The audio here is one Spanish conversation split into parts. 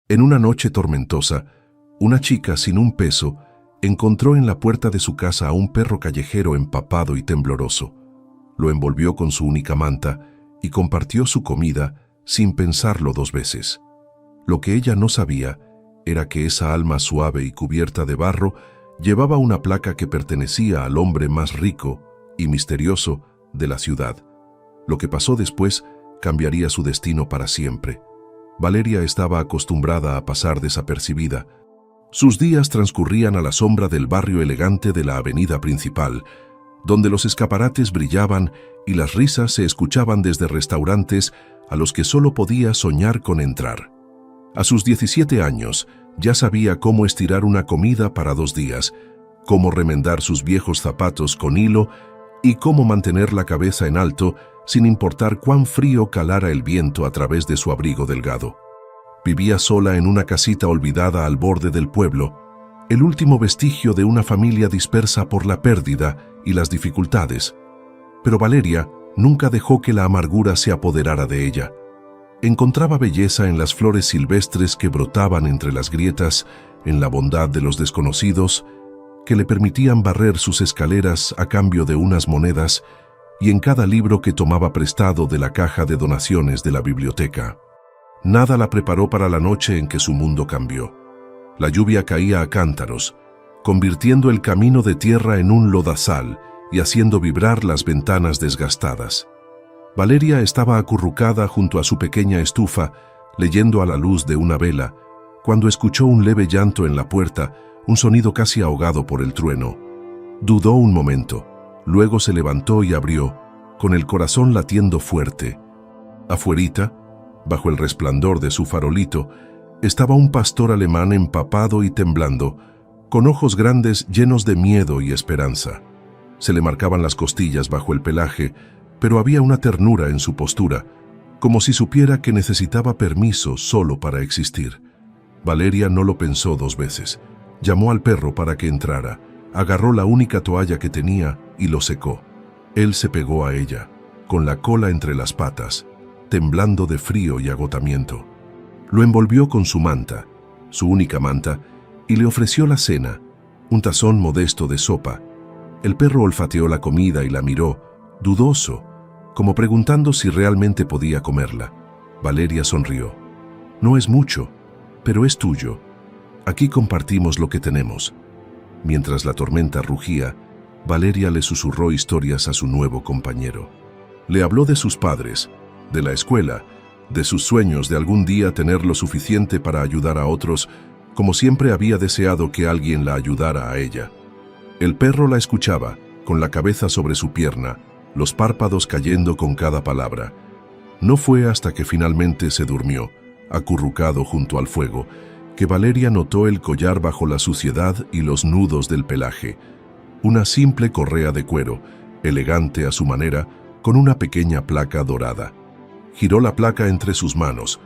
En una noche tormentosa, una chica sin un peso encontró en la puerta de su casa a un perro callejero empapado y tembloroso. Lo envolvió con su única manta y compartió su comida sin pensarlo dos veces. Lo que ella no sabía era que esa alma suave y cubierta de barro llevaba una placa que pertenecía al hombre más rico y misterioso de la ciudad. Lo que pasó después cambiaría su destino para siempre. Valeria estaba acostumbrada a pasar desapercibida. Sus días transcurrían a la sombra del barrio elegante de la avenida principal, donde los escaparates brillaban y las risas se escuchaban desde restaurantes a los que solo podía soñar con entrar. A sus 17 años ya sabía cómo estirar una comida para 2 días, cómo remendar sus viejos zapatos con hilo y cómo mantener la cabeza en alto sin importar cuán frío calara el viento a través de su abrigo delgado. Vivía sola en una casita olvidada al borde del pueblo, el último vestigio de una familia dispersa por la pérdida y las dificultades. Pero Valeria nunca dejó que la amargura se apoderara de ella. Encontraba belleza en las flores silvestres que brotaban entre las grietas, en la bondad de los desconocidos, que le permitían barrer sus escaleras a cambio de unas monedas, y en cada libro que tomaba prestado de la caja de donaciones de la biblioteca. Nada la preparó para la noche en que su mundo cambió. La lluvia caía a cántaros, convirtiendo el camino de tierra en un lodazal y haciendo vibrar las ventanas desgastadas. Valeria estaba acurrucada junto a su pequeña estufa, leyendo a la luz de una vela, cuando escuchó un leve llanto en la puerta, un sonido casi ahogado por el trueno. Dudó un momento, luego se levantó y abrió, con el corazón latiendo fuerte. Afuerita, bajo el resplandor de su farolito, estaba un pastor alemán empapado y temblando, con ojos grandes llenos de miedo y esperanza. Se le marcaban las costillas bajo el pelaje, pero había una ternura en su postura, como si supiera que necesitaba permiso solo para existir. Valeria no lo pensó 2 veces. Llamó al perro para que entrara, agarró la única toalla que tenía y lo secó. Él se pegó a ella, con la cola entre las patas, temblando de frío y agotamiento. Lo envolvió con su manta, su única manta, y le ofreció la cena, un tazón modesto de sopa. El perro olfateó la comida y la miró, dudoso, como preguntando si realmente podía comerla. Valeria sonrió. «No es mucho, pero es tuyo. Aquí compartimos lo que tenemos». Mientras la tormenta rugía, Valeria le susurró historias a su nuevo compañero. Le habló de sus padres, de la escuela, de sus sueños de algún día tener lo suficiente para ayudar a otros, como siempre había deseado que alguien la ayudara a ella. El perro la escuchaba, con la cabeza sobre su pierna, los párpados cayendo con cada palabra. No fue hasta que finalmente se durmió, acurrucado junto al fuego, que Valeria notó el collar bajo la suciedad y los nudos del pelaje. Una simple correa de cuero, elegante a su manera, con una pequeña placa dorada. Giró la placa entre sus manos.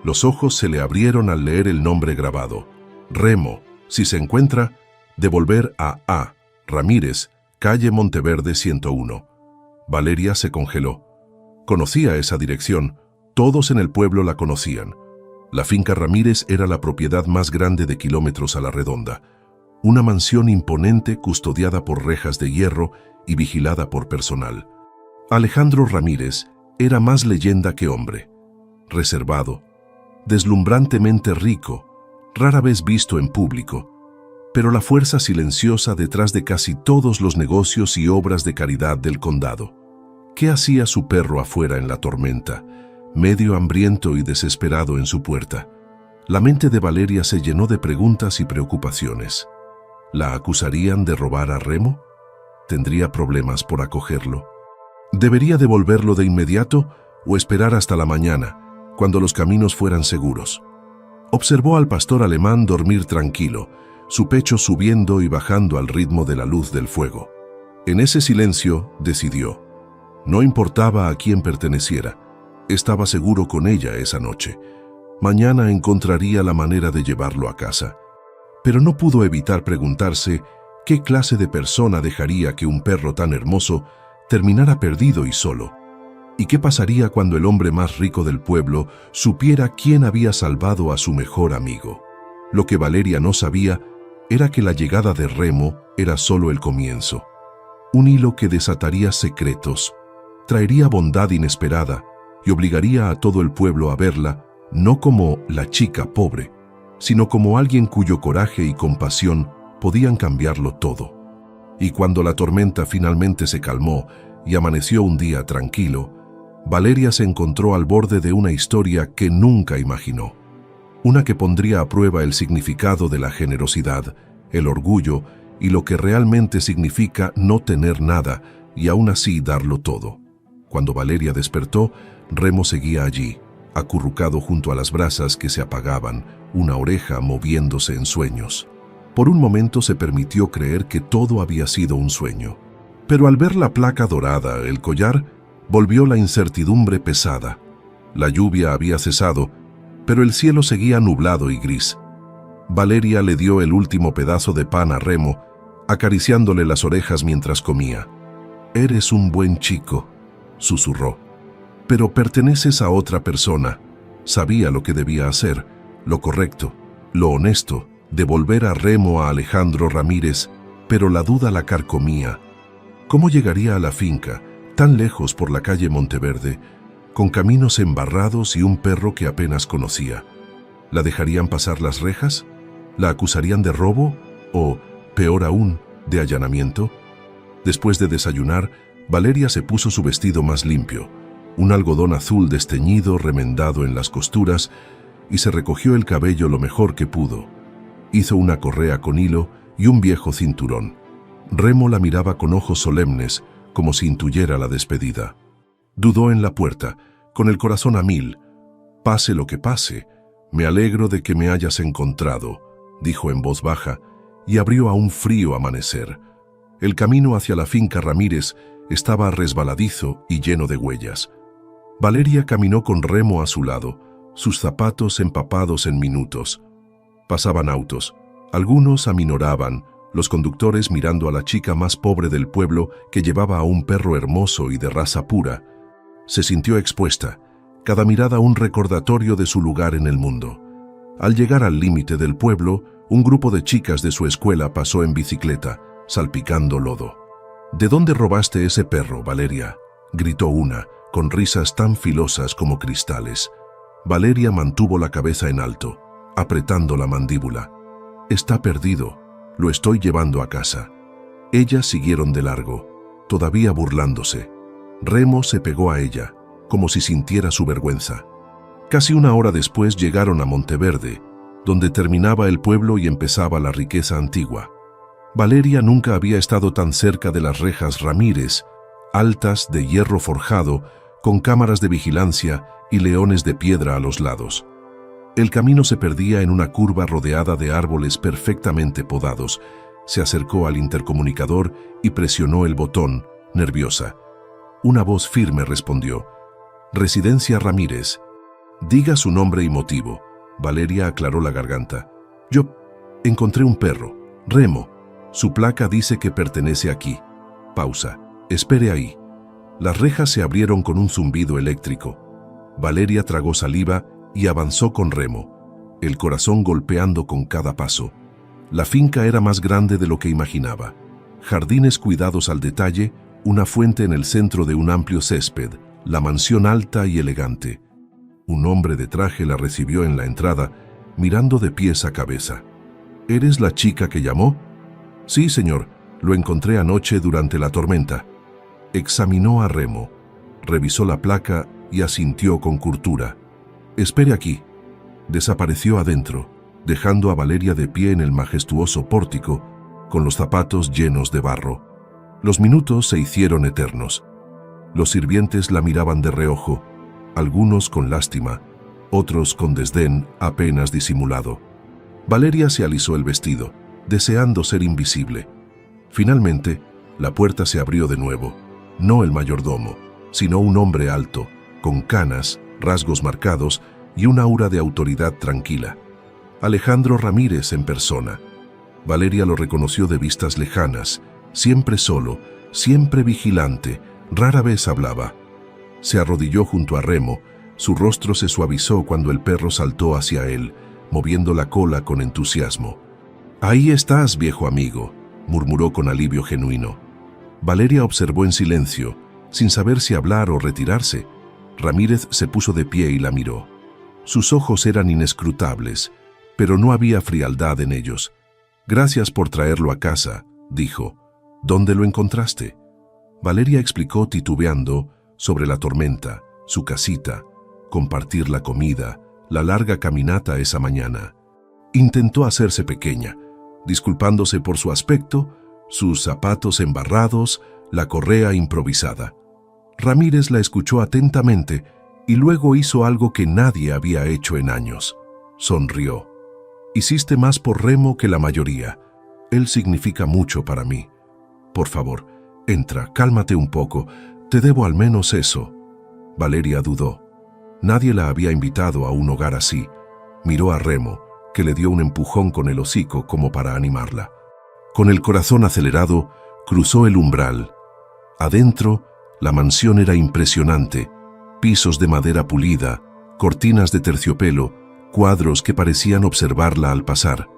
Los ojos se le abrieron al leer el nombre grabado. Remo, si se encuentra, devolver a A. Ramírez, calle Monteverde 101. Valeria se congeló. Conocía esa dirección, todos en el pueblo la conocían. La finca Ramírez era la propiedad más grande de kilómetros a la redonda. Una mansión imponente custodiada por rejas de hierro y vigilada por personal. Alejandro Ramírez era más leyenda que hombre. Reservado, deslumbrantemente rico, rara vez visto en público, pero la fuerza silenciosa detrás de casi todos los negocios y obras de caridad del condado. ¿Qué hacía su perro afuera en la tormenta, medio hambriento y desesperado en su puerta? La mente de Valeria se llenó de preguntas y preocupaciones. ¿La acusarían de robar a Remo? ¿Tendría problemas por acogerlo? ¿Debería devolverlo de inmediato o esperar hasta la mañana, cuando los caminos fueran seguros? Observó al pastor alemán dormir tranquilo, su pecho subiendo y bajando al ritmo de la luz del fuego. En ese silencio, decidió. No importaba a quién perteneciera, estaba seguro con ella esa noche. Mañana encontraría la manera de llevarlo a casa. Pero no pudo evitar preguntarse qué clase de persona dejaría que un perro tan hermoso terminara perdido y solo. ¿Y qué pasaría cuando el hombre más rico del pueblo supiera quién había salvado a su mejor amigo? Lo que Valeria no sabía era que la llegada de Remo era solo el comienzo. Un hilo que desataría secretos, traería bondad inesperada y obligaría a todo el pueblo a verla no como la chica pobre, sino como alguien cuyo coraje y compasión podían cambiarlo todo. Y cuando la tormenta finalmente se calmó y amaneció un día tranquilo, Valeria se encontró al borde de una historia que nunca imaginó. Una que pondría a prueba el significado de la generosidad, el orgullo y lo que realmente significa no tener nada y aún así darlo todo. Cuando Valeria despertó, Remo seguía allí, acurrucado junto a las brasas que se apagaban, una oreja moviéndose en sueños. Por un momento se permitió creer que todo había sido un sueño. Pero al ver la placa dorada, el collar, volvió la incertidumbre pesada. La lluvia había cesado, pero el cielo seguía nublado y gris. Valeria le dio el último pedazo de pan a Remo, acariciándole las orejas mientras comía. «Eres un buen chico», susurró. «Pero perteneces a otra persona». Sabía lo que debía hacer, lo correcto, lo honesto, devolver a Remo a Alejandro Ramírez, pero la duda la carcomía. ¿Cómo llegaría a la finca, tan lejos por la calle Monteverde, con caminos embarrados y un perro que apenas conocía? ¿La dejarían pasar las rejas? ¿La acusarían de robo? ¿O, peor aún, de allanamiento? Después de desayunar, Valeria se puso su vestido más limpio, un algodón azul desteñido remendado en las costuras, y se recogió el cabello lo mejor que pudo. Hizo una correa con hilo y un viejo cinturón. Remo la miraba con ojos solemnes, como si intuyera la despedida. Dudó en la puerta, con el corazón a mil. «Pase lo que pase, me alegro de que me hayas encontrado», dijo en voz baja, y abrió a un frío amanecer. El camino hacia la finca Ramírez estaba resbaladizo y lleno de huellas. Valeria caminó con Remo a su lado, sus zapatos empapados en minutos. Pasaban autos. Algunos aminoraban, los conductores mirando a la chica más pobre del pueblo que llevaba a un perro hermoso y de raza pura. Se sintió expuesta, cada mirada un recordatorio de su lugar en el mundo. Al llegar al límite del pueblo, un grupo de chicas de su escuela pasó en bicicleta, salpicando lodo. «¿De dónde robaste ese perro, Valeria?», gritó una, con risas tan filosas como cristales. Valeria mantuvo la cabeza en alto, apretando la mandíbula. «Está perdido, lo estoy llevando a casa». Ellas siguieron de largo, todavía burlándose. Remo se pegó a ella, como si sintiera su vergüenza. Casi una hora después llegaron a Monteverde, donde terminaba el pueblo y empezaba la riqueza antigua. Valeria nunca había estado tan cerca de las rejas Ramírez, altas de hierro forjado, con cámaras de vigilancia y leones de piedra a los lados. El camino se perdía en una curva rodeada de árboles perfectamente podados. Se acercó al intercomunicador y presionó el botón, nerviosa. Una voz firme respondió: «Residencia Ramírez». «Diga su nombre y motivo». Valeria aclaró la garganta. «Yo encontré un perro, Remo. Su placa dice que pertenece aquí». Pausa. «Espere ahí». Las rejas se abrieron con un zumbido eléctrico. Valeria tragó saliva y avanzó con Remo, el corazón golpeando con cada paso. La finca era más grande de lo que imaginaba. Jardines cuidados al detalle, una fuente en el centro de un amplio césped, la mansión alta y elegante. Un hombre de traje la recibió en la entrada, mirando de pies a cabeza. «¿Eres la chica que llamó?» «Sí, señor. Lo encontré anoche durante la tormenta». Examinó a Remo, revisó la placa y asintió con curtura. «Espere aquí». Desapareció adentro, dejando a Valeria de pie en el majestuoso pórtico, con los zapatos llenos de barro. Los minutos se hicieron eternos. Los sirvientes la miraban de reojo, algunos con lástima, otros con desdén apenas disimulado. Valeria se alisó el vestido, deseando ser invisible. Finalmente, la puerta se abrió de nuevo. No el mayordomo, sino un hombre alto, con canas, rasgos marcados y un aura de autoridad tranquila. Alejandro Ramírez en persona. Valeria lo reconoció de vistas lejanas, siempre solo, siempre vigilante, rara vez hablaba. Se arrodilló junto a Remo. Su rostro se suavizó cuando el perro saltó hacia él, moviendo la cola con entusiasmo. «Ahí estás, viejo amigo», murmuró con alivio genuino. Valeria observó en silencio, sin saber si hablar o retirarse. Ramírez se puso de pie y la miró. Sus ojos eran inescrutables, pero no había frialdad en ellos. «Gracias por traerlo a casa», dijo. «¿Dónde lo encontraste?» Valeria explicó titubeando sobre la tormenta, su casita, compartir la comida, la larga caminata esa mañana. Intentó hacerse pequeña, disculpándose por su aspecto, sus zapatos embarrados, la correa improvisada. Ramírez la escuchó atentamente y luego hizo algo que nadie había hecho en años. Sonrió. «Hiciste más por Remo que la mayoría. Él significa mucho para mí. Por favor, entra, cálmate un poco. Te debo al menos eso». Valeria dudó. Nadie la había invitado a un hogar así. Miró a Remo, que le dio un empujón con el hocico como para animarla. Con el corazón acelerado, cruzó el umbral. Adentro, la mansión era impresionante. Pisos de madera pulida, cortinas de terciopelo, cuadros que parecían observarla al pasar.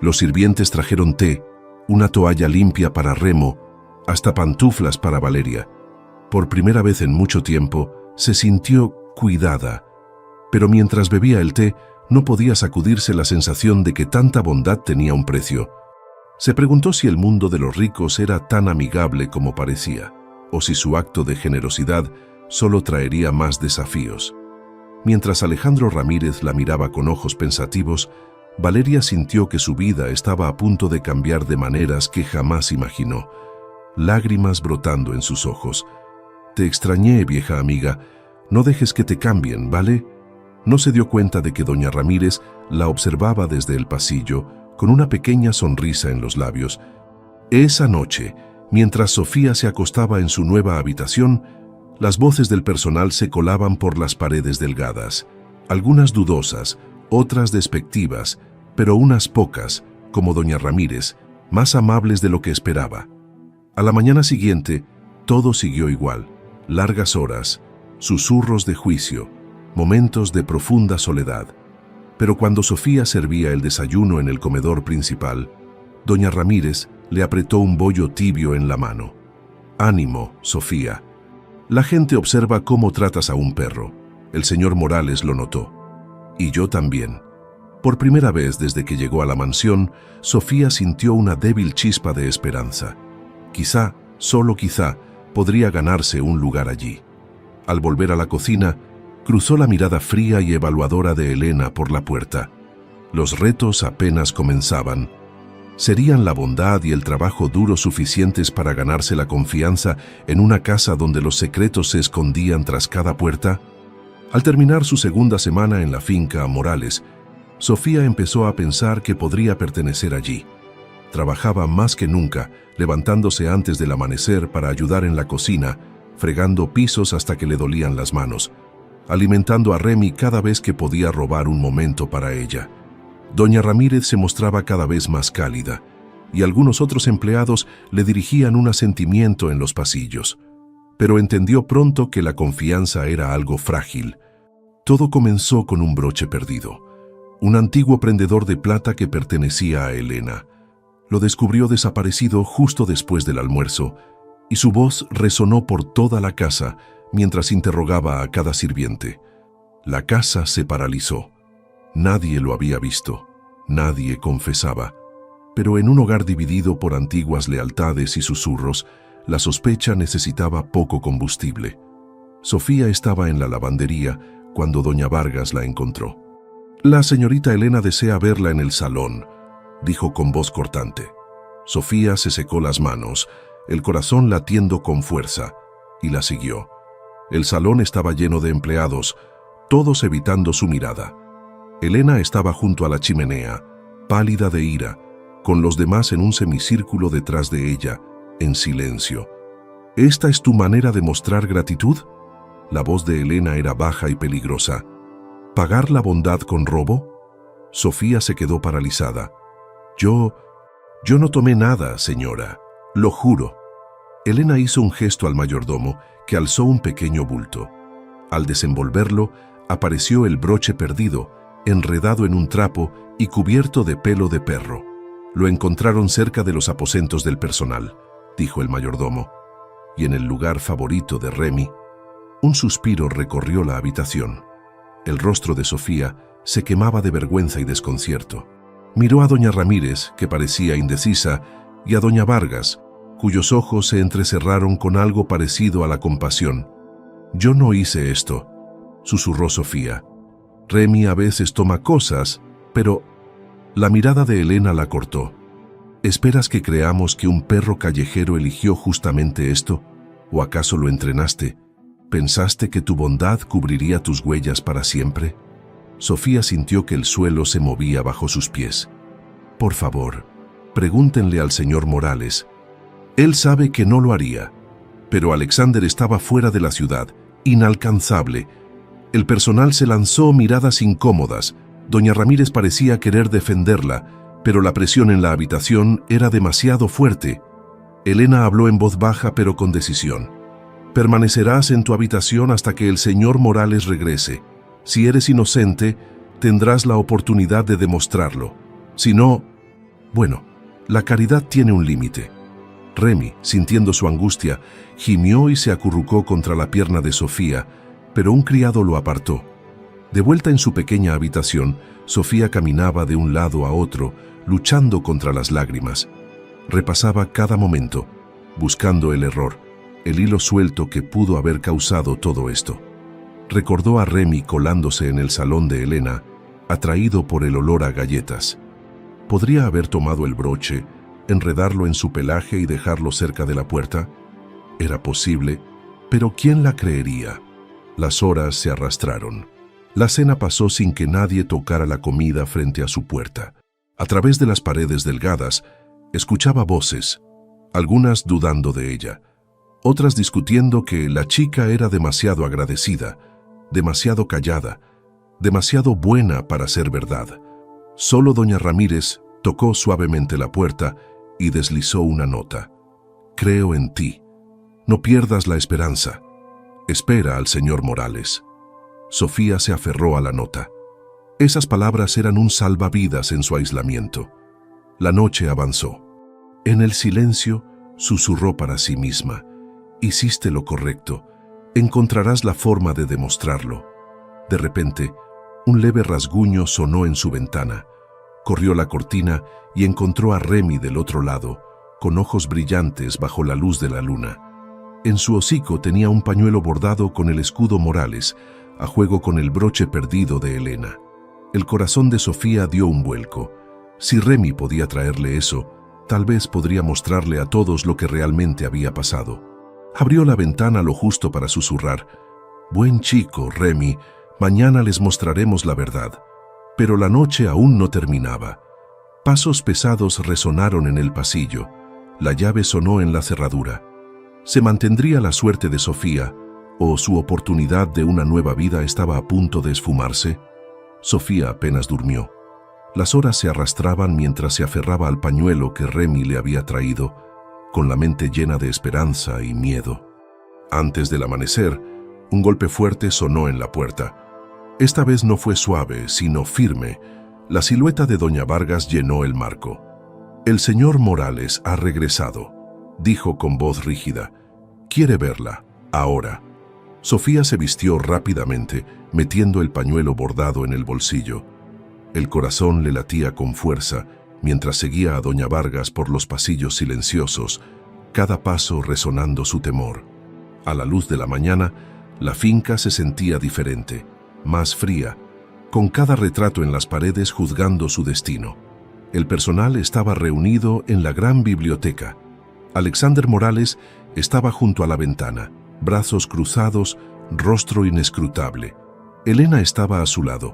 Los sirvientes trajeron té, una toalla limpia para Remo, hasta pantuflas para Valeria. Por primera vez en mucho tiempo, se sintió cuidada. Pero mientras bebía el té, no podía sacudirse la sensación de que tanta bondad tenía un precio. Se preguntó si el mundo de los ricos era tan amigable como parecía, o si su acto de generosidad solo traería más desafíos. Mientras Alejandro Ramírez la miraba con ojos pensativos, Valeria sintió que su vida estaba a punto de cambiar de maneras que jamás imaginó. Lágrimas brotando en sus ojos. «Te extrañé, vieja amiga. No dejes que te cambien, ¿vale?» No se dio cuenta de que doña Ramírez la observaba desde el pasillo, con una pequeña sonrisa en los labios. Esa noche, mientras Sofía se acostaba en su nueva habitación, las voces del personal se colaban por las paredes delgadas, algunas dudosas, otras despectivas, pero unas pocas, como doña Ramírez, más amables de lo que esperaba. A la mañana siguiente, todo siguió igual, largas horas, susurros de juicio, momentos de profunda soledad. Pero cuando Sofía servía el desayuno en el comedor principal, doña Ramírez le apretó un bollo tibio en la mano. «Ánimo, Sofía. La gente observa cómo tratas a un perro. El señor Morales lo notó. Y yo también». Por primera vez desde que llegó a la mansión, Sofía sintió una débil chispa de esperanza. Quizá, solo quizá, podría ganarse un lugar allí. Al volver a la cocina, cruzó la mirada fría y evaluadora de Elena por la puerta. Los retos apenas comenzaban. ¿Serían la bondad y el trabajo duro suficientes para ganarse la confianza en una casa donde los secretos se escondían tras cada puerta? Al terminar su segunda semana en la finca Morales, Sofía empezó a pensar que podría pertenecer allí. Trabajaba más que nunca, levantándose antes del amanecer para ayudar en la cocina, fregando pisos hasta que le dolían las manos, alimentando a Remy cada vez que podía robar un momento para ella. Doña Ramírez se mostraba cada vez más cálida, y algunos otros empleados le dirigían un asentimiento en los pasillos. Pero entendió pronto que la confianza era algo frágil. Todo comenzó con un broche perdido, un antiguo prendedor de plata que pertenecía a Elena. Lo descubrió desaparecido justo después del almuerzo, y su voz resonó por toda la casa mientras interrogaba a cada sirviente. La casa se paralizó. Nadie lo había visto, nadie confesaba. Pero en un hogar dividido por antiguas lealtades y susurros, la sospecha necesitaba poco combustible. Sofía estaba en la lavandería cuando doña Vargas la encontró. «La señorita Elena desea verla en el salón», dijo con voz cortante. Sofía se secó las manos, el corazón latiendo con fuerza, y la siguió. El salón estaba lleno de empleados, todos evitando su mirada. Elena estaba junto a la chimenea, pálida de ira, con los demás en un semicírculo detrás de ella, en silencio. «¿Esta es tu manera de mostrar gratitud?» La voz de Elena era baja y peligrosa. «¿Pagar la bondad con robo?» Sofía se quedó paralizada. Yo no tomé nada, señora, lo juro». Elena hizo un gesto al mayordomo, que alzó un pequeño bulto. Al desenvolverlo, apareció el broche perdido, enredado en un trapo y cubierto de pelo de perro. «Lo encontraron cerca de los aposentos del personal», dijo el mayordomo, «y en el lugar favorito de Remy». Un suspiro recorrió la habitación. El rostro de Sofía se quemaba de vergüenza y desconcierto. Miró a doña Ramírez, que parecía indecisa, y a doña Vargas, cuyos ojos se entrecerraron con algo parecido a la compasión. «Yo no hice esto», susurró Sofía. «Remy a veces toma cosas, pero…» La mirada de Elena la cortó. «¿Esperas que creamos que un perro callejero eligió justamente esto? ¿O acaso lo entrenaste? ¿Pensaste que tu bondad cubriría tus huellas para siempre?» Sofía sintió que el suelo se movía bajo sus pies. «Por favor, pregúntenle al señor Morales. Él sabe que no lo haría». Pero Alexander estaba fuera de la ciudad, inalcanzable. El personal se lanzó miradas incómodas. Doña Ramírez parecía querer defenderla, pero la presión en la habitación era demasiado fuerte. Elena habló en voz baja pero con decisión. «Permanecerás en tu habitación hasta que el señor Morales regrese. Si eres inocente, tendrás la oportunidad de demostrarlo. Si no, bueno, la caridad tiene un límite». Remy, sintiendo su angustia, gimió y se acurrucó contra la pierna de Sofía, pero un criado lo apartó. De vuelta en su pequeña habitación, Sofía caminaba de un lado a otro, luchando contra las lágrimas. Repasaba cada momento, buscando el error, el hilo suelto que pudo haber causado todo esto. Recordó a Remy colándose en el salón de Elena, atraído por el olor a galletas. ¿Podría haber tomado el broche, enredarlo en su pelaje y dejarlo cerca de la puerta? Era posible, pero ¿quién la creería? Las horas se arrastraron. La cena pasó sin que nadie tocara la comida frente a su puerta. A través de las paredes delgadas, escuchaba voces, algunas dudando de ella, otras discutiendo que la chica era demasiado agradecida, demasiado callada, demasiado buena para ser verdad. Solo doña Ramírez tocó suavemente la puerta y deslizó una nota. «Creo en ti. No pierdas la esperanza. Espera al señor Morales». Sofía se aferró a la nota. Esas palabras eran un salvavidas en su aislamiento. La noche avanzó. En el silencio, susurró para sí misma: «Hiciste lo correcto. Encontrarás la forma de demostrarlo». De repente, un leve rasguño sonó en su ventana. Corrió la cortina y encontró a Remy del otro lado, con ojos brillantes bajo la luz de la luna. En su hocico tenía un pañuelo bordado con el escudo Morales, a juego con el broche perdido de Elena. El corazón de Sofía dio un vuelco. Si Remy podía traerle eso, tal vez podría mostrarle a todos lo que realmente había pasado. Abrió la ventana lo justo para susurrar: «Buen chico, Remy, mañana les mostraremos la verdad». Pero la noche aún no terminaba. Pasos pesados resonaron en el pasillo. La llave sonó en la cerradura. ¿Se mantendría la suerte de Sofía, o su oportunidad de una nueva vida estaba a punto de esfumarse? Sofía apenas durmió. Las horas se arrastraban mientras se aferraba al pañuelo que Remy le había traído, con la mente llena de esperanza y miedo. Antes del amanecer, un golpe fuerte sonó en la puerta. Esta vez no fue suave, sino firme. La silueta de doña Vargas llenó el marco. «El señor Morales ha regresado», dijo con voz rígida. «Quiere verla, ahora». Sofía se vistió rápidamente, metiendo el pañuelo bordado en el bolsillo. El corazón le latía con fuerza mientras seguía a doña Vargas por los pasillos silenciosos, cada paso resonando su temor. A la luz de la mañana, la finca se sentía diferente, más fría, con cada retrato en las paredes juzgando su destino. El personal estaba reunido en la gran biblioteca. Alexander Morales estaba junto a la ventana, brazos cruzados, rostro inescrutable. Elena estaba a su lado,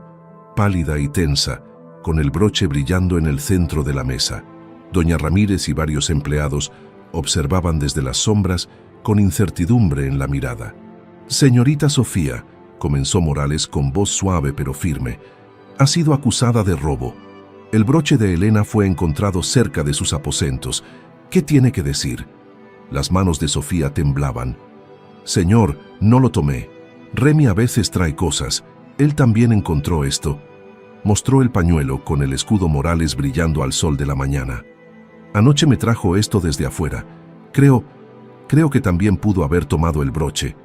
pálida y tensa, con el broche brillando en el centro de la mesa. Doña Ramírez y varios empleados observaban desde las sombras con incertidumbre en la mirada. «Señorita Sofía», comenzó Morales con voz suave pero firme, «ha sido acusada de robo. El broche de Elena fue encontrado cerca de sus aposentos. ¿Qué tiene que decir?». Las manos de Sofía temblaban. Señor, no lo tomé. Remy a veces trae cosas. Él también encontró esto. Mostró el pañuelo con el escudo Morales brillando al sol de la mañana. Anoche me trajo esto desde afuera. Creo que también pudo haber tomado el broche.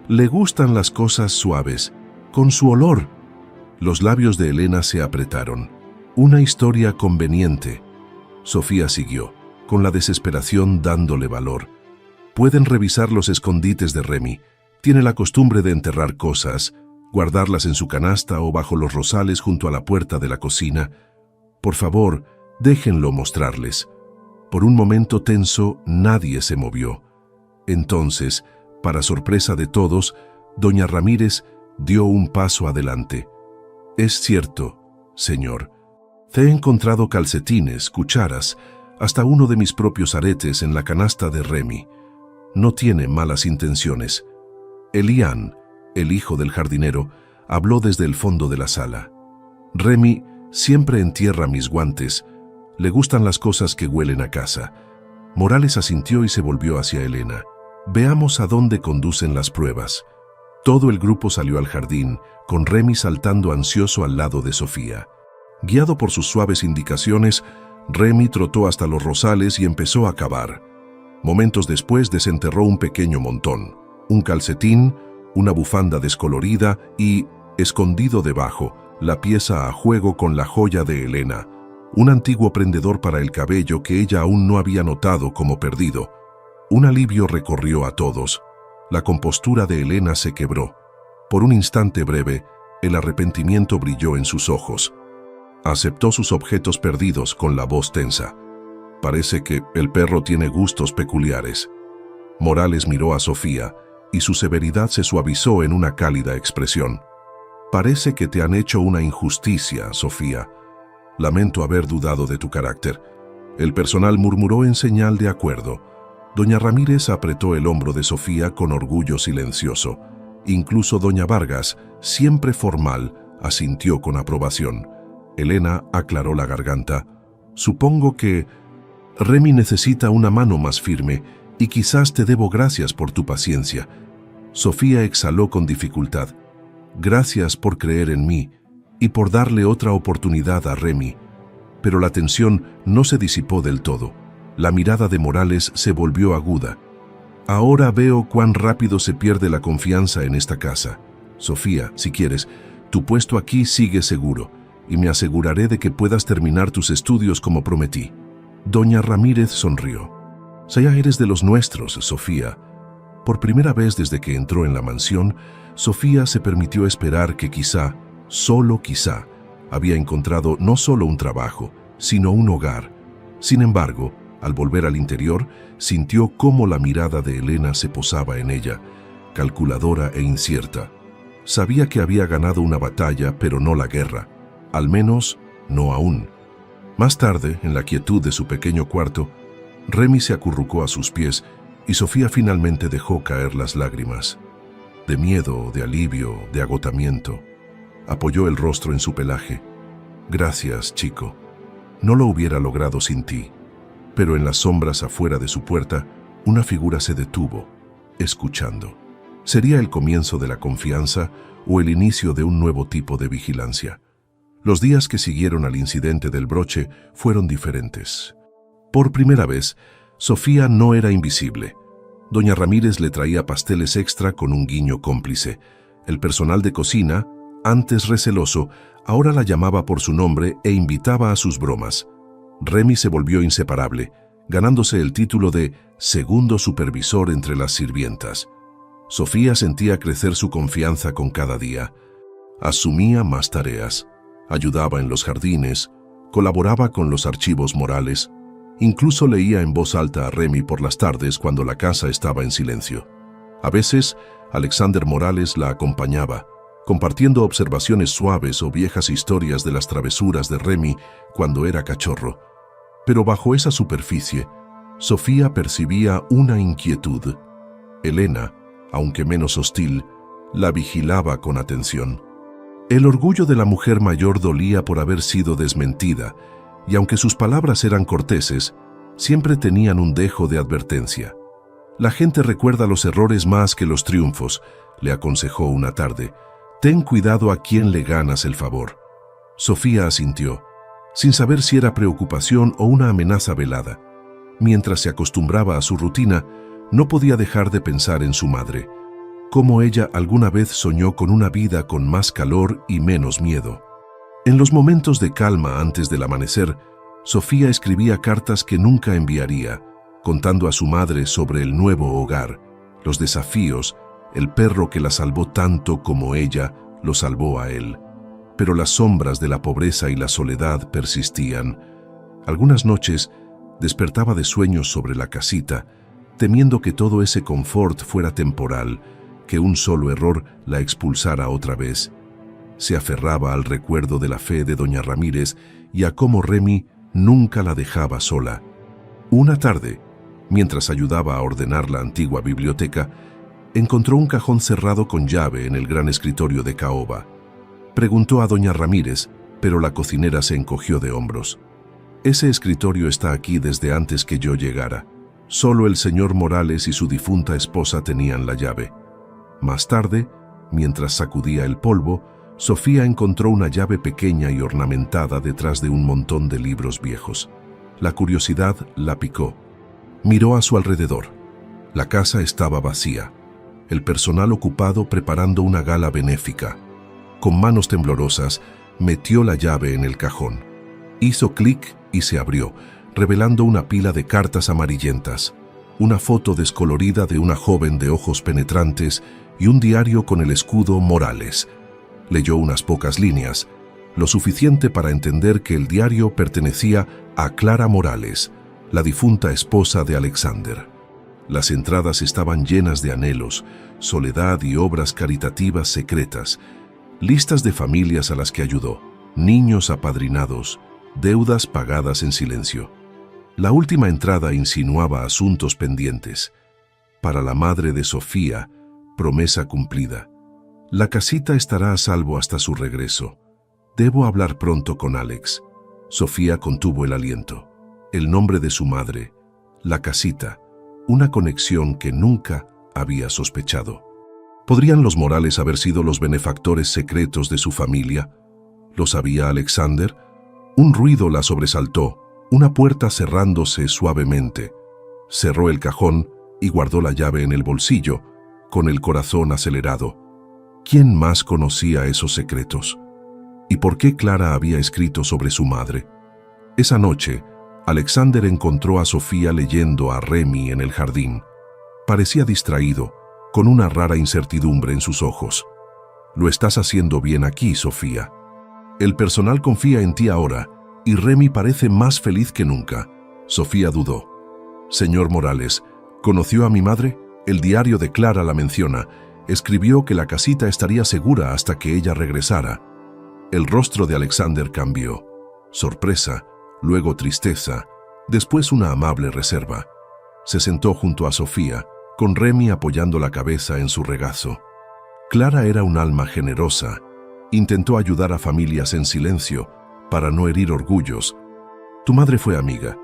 Le gustan las cosas suaves, con su olor. Los labios de Elena se apretaron. Una historia conveniente. Sofía siguió, con la desesperación dándole valor. Pueden revisar los escondites de Remy. Tiene la costumbre de enterrar cosas, guardarlas en su canasta o bajo los rosales junto a la puerta de la cocina. Por favor, déjenlo mostrarles. Por un momento tenso, nadie se movió. Entonces, para sorpresa de todos, doña Ramírez dio un paso adelante. Es cierto, señor. Te he encontrado calcetines, cucharas, hasta uno de mis propios aretes en la canasta de Remy. No tiene malas intenciones. Elian, el hijo del jardinero, habló desde el fondo de la sala. Remy siempre entierra mis guantes. Le gustan las cosas que huelen a casa. Morales asintió y se volvió hacia Elena. Veamos a dónde conducen las pruebas. Todo el grupo salió al jardín, con Remy saltando ansioso al lado de Sofía. Guiado por sus suaves indicaciones, Remy trotó hasta los rosales y empezó a cavar. Momentos después desenterró un pequeño montón, un calcetín, una bufanda descolorida y, escondido debajo, la pieza a juego con la joya de Elena, un antiguo prendedor para el cabello que ella aún no había notado como perdido. Un alivio recorrió a todos. La compostura de Elena se quebró. Por un instante breve, el arrepentimiento brilló en sus ojos. Aceptó sus objetos perdidos con la voz tensa. Parece que el perro tiene gustos peculiares. Morales miró a Sofía y su severidad se suavizó en una cálida expresión. Parece que te han hecho una injusticia, Sofía. Lamento haber dudado de tu carácter. El personal murmuró en señal de acuerdo. Doña Ramírez apretó el hombro de Sofía con orgullo silencioso. Incluso doña Vargas, siempre formal, asintió con aprobación. Elena aclaró la garganta. Supongo que Remy necesita una mano más firme y quizás te debo gracias por tu paciencia. Sofía exhaló con dificultad. Gracias por creer en mí y por darle otra oportunidad a Remy. Pero la tensión no se disipó del todo. La mirada de Morales se volvió aguda. Ahora veo cuán rápido se pierde la confianza en esta casa. Sofía, si quieres, tu puesto aquí sigue seguro y me aseguraré de que puedas terminar tus estudios como prometí. Doña Ramírez sonrió. Ya eres de los nuestros, Sofía. Por primera vez desde que entró en la mansión, Sofía se permitió esperar que quizá, solo quizá, había encontrado no solo un trabajo, sino un hogar. Sin embargo, al volver al interior, sintió cómo la mirada de Elena se posaba en ella, calculadora e incierta. Sabía que había ganado una batalla, pero no la guerra. Al menos, no aún. Más tarde, en la quietud de su pequeño cuarto, Remy se acurrucó a sus pies y Sofía finalmente dejó caer las lágrimas. De miedo, de alivio, de agotamiento. Apoyó el rostro en su pelaje. Gracias, chico. No lo hubiera logrado sin ti. Pero en las sombras afuera de su puerta, una figura se detuvo, escuchando. ¿Sería el comienzo de la confianza o el inicio de un nuevo tipo de vigilancia? Los días que siguieron al incidente del broche fueron diferentes. Por primera vez, Sofía no era invisible. Doña Ramírez le traía pasteles extra con un guiño cómplice. El personal de cocina, antes receloso, ahora la llamaba por su nombre e invitaba a sus bromas. Remy se volvió inseparable, ganándose el título de segundo supervisor entre las sirvientas. Sofía sentía crecer su confianza con cada día. Asumía más tareas, ayudaba en los jardines, colaboraba con los archivos morales, incluso leía en voz alta a Remy por las tardes cuando la casa estaba en silencio. A veces, Alexander Morales la acompañaba, compartiendo observaciones suaves o viejas historias de las travesuras de Remy cuando era cachorro. Pero bajo esa superficie, Sofía percibía una inquietud. Elena, aunque menos hostil, la vigilaba con atención. El orgullo de la mujer mayor dolía por haber sido desmentida, y aunque sus palabras eran corteses, siempre tenían un dejo de advertencia. La gente recuerda los errores más que los triunfos, le aconsejó una tarde. Ten cuidado a quién le ganas el favor. Sofía asintió, sin saber si era preocupación o una amenaza velada. Mientras se acostumbraba a su rutina, no podía dejar de pensar en su madre, cómo ella alguna vez soñó con una vida con más calor y menos miedo. En los momentos de calma antes del amanecer, Sofía escribía cartas que nunca enviaría, contando a su madre sobre el nuevo hogar, los desafíos, el perro que la salvó tanto como ella lo salvó a él. Pero las sombras de la pobreza y la soledad persistían. Algunas noches despertaba de sueños sobre la casita, temiendo que todo ese confort fuera temporal, que un solo error la expulsara otra vez. Se aferraba al recuerdo de la fe de doña Ramírez y a cómo Remy nunca la dejaba sola. Una tarde, mientras ayudaba a ordenar la antigua biblioteca, encontró un cajón cerrado con llave en el gran escritorio de caoba. Preguntó a doña Ramírez, pero la cocinera se encogió de hombros. Ese escritorio está aquí desde antes que yo llegara. Solo el señor Morales y su difunta esposa tenían la llave. Más tarde, mientras sacudía el polvo, Sofía encontró una llave pequeña y ornamentada detrás de un montón de libros viejos. La curiosidad la picó. Miró a su alrededor. La casa estaba vacía. El personal ocupado preparando una gala benéfica. Con manos temblorosas, metió la llave en el cajón. Hizo clic y se abrió, revelando una pila de cartas amarillentas, una foto descolorida de una joven de ojos penetrantes y un diario con el escudo Morales. Leyó unas pocas líneas, lo suficiente para entender que el diario pertenecía a Clara Morales, la difunta esposa de Alexander. Las entradas estaban llenas de anhelos, soledad y obras caritativas secretas, listas de familias a las que ayudó, niños apadrinados, deudas pagadas en silencio. La última entrada insinuaba asuntos pendientes. Para la madre de Sofía, promesa cumplida. La casita estará a salvo hasta su regreso. Debo hablar pronto con Alex. Sofía contuvo el aliento. El nombre de su madre, la casita, una conexión que nunca había sospechado. ¿Podrían los Morales haber sido los benefactores secretos de su familia? ¿Lo sabía Alexander? Un ruido la sobresaltó, una puerta cerrándose suavemente. Cerró el cajón y guardó la llave en el bolsillo, con el corazón acelerado. ¿Quién más conocía esos secretos? ¿Y por qué Clara había escrito sobre su madre? Esa noche, Alexander encontró a Sofía leyendo a Remy en el jardín. Parecía distraído, con una rara incertidumbre en sus ojos. «Lo estás haciendo bien aquí, Sofía. El personal confía en ti ahora, y Remy parece más feliz que nunca». Sofía dudó. «Señor Morales, ¿conoció a mi madre? El diario de Clara la menciona. Escribió que la casita estaría segura hasta que ella regresara». El rostro de Alexander cambió. Sorpresa, luego tristeza, después una amable reserva. Se sentó junto a Sofía, con Remy apoyando la cabeza en su regazo. Clara era un alma generosa. Intentó ayudar a familias en silencio, para no herir orgullos. Tu madre fue amiga,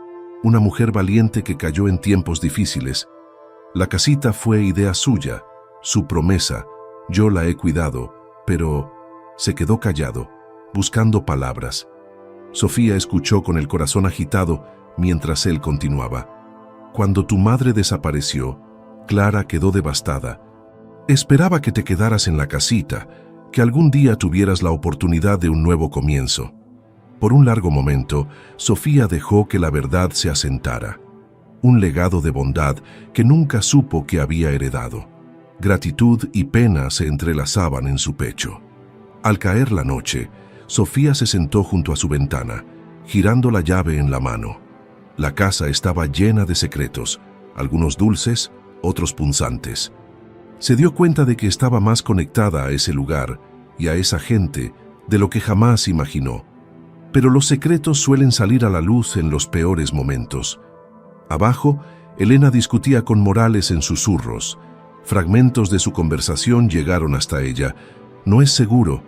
una mujer valiente que cayó en tiempos difíciles. La casita fue idea suya, su promesa. Yo la he cuidado, pero se quedó callado, buscando palabras. Sofía escuchó con el corazón agitado mientras él continuaba. Cuando tu madre desapareció, Clara quedó devastada. Esperaba que te quedaras en la casita, que algún día tuvieras la oportunidad de un nuevo comienzo. Por un largo momento, Sofía dejó que la verdad se asentara. Un legado de bondad que nunca supo que había heredado. Gratitud y pena se entrelazaban en su pecho. Al caer la noche, Sofía se sentó junto a su ventana, girando la llave en la mano. La casa estaba llena de secretos, algunos dulces, otros punzantes. Se dio cuenta de que estaba más conectada a ese lugar y a esa gente de lo que jamás imaginó. Pero los secretos suelen salir a la luz en los peores momentos. Abajo, Elena discutía con Morales en susurros. Fragmentos de su conversación llegaron hasta ella. No es seguro.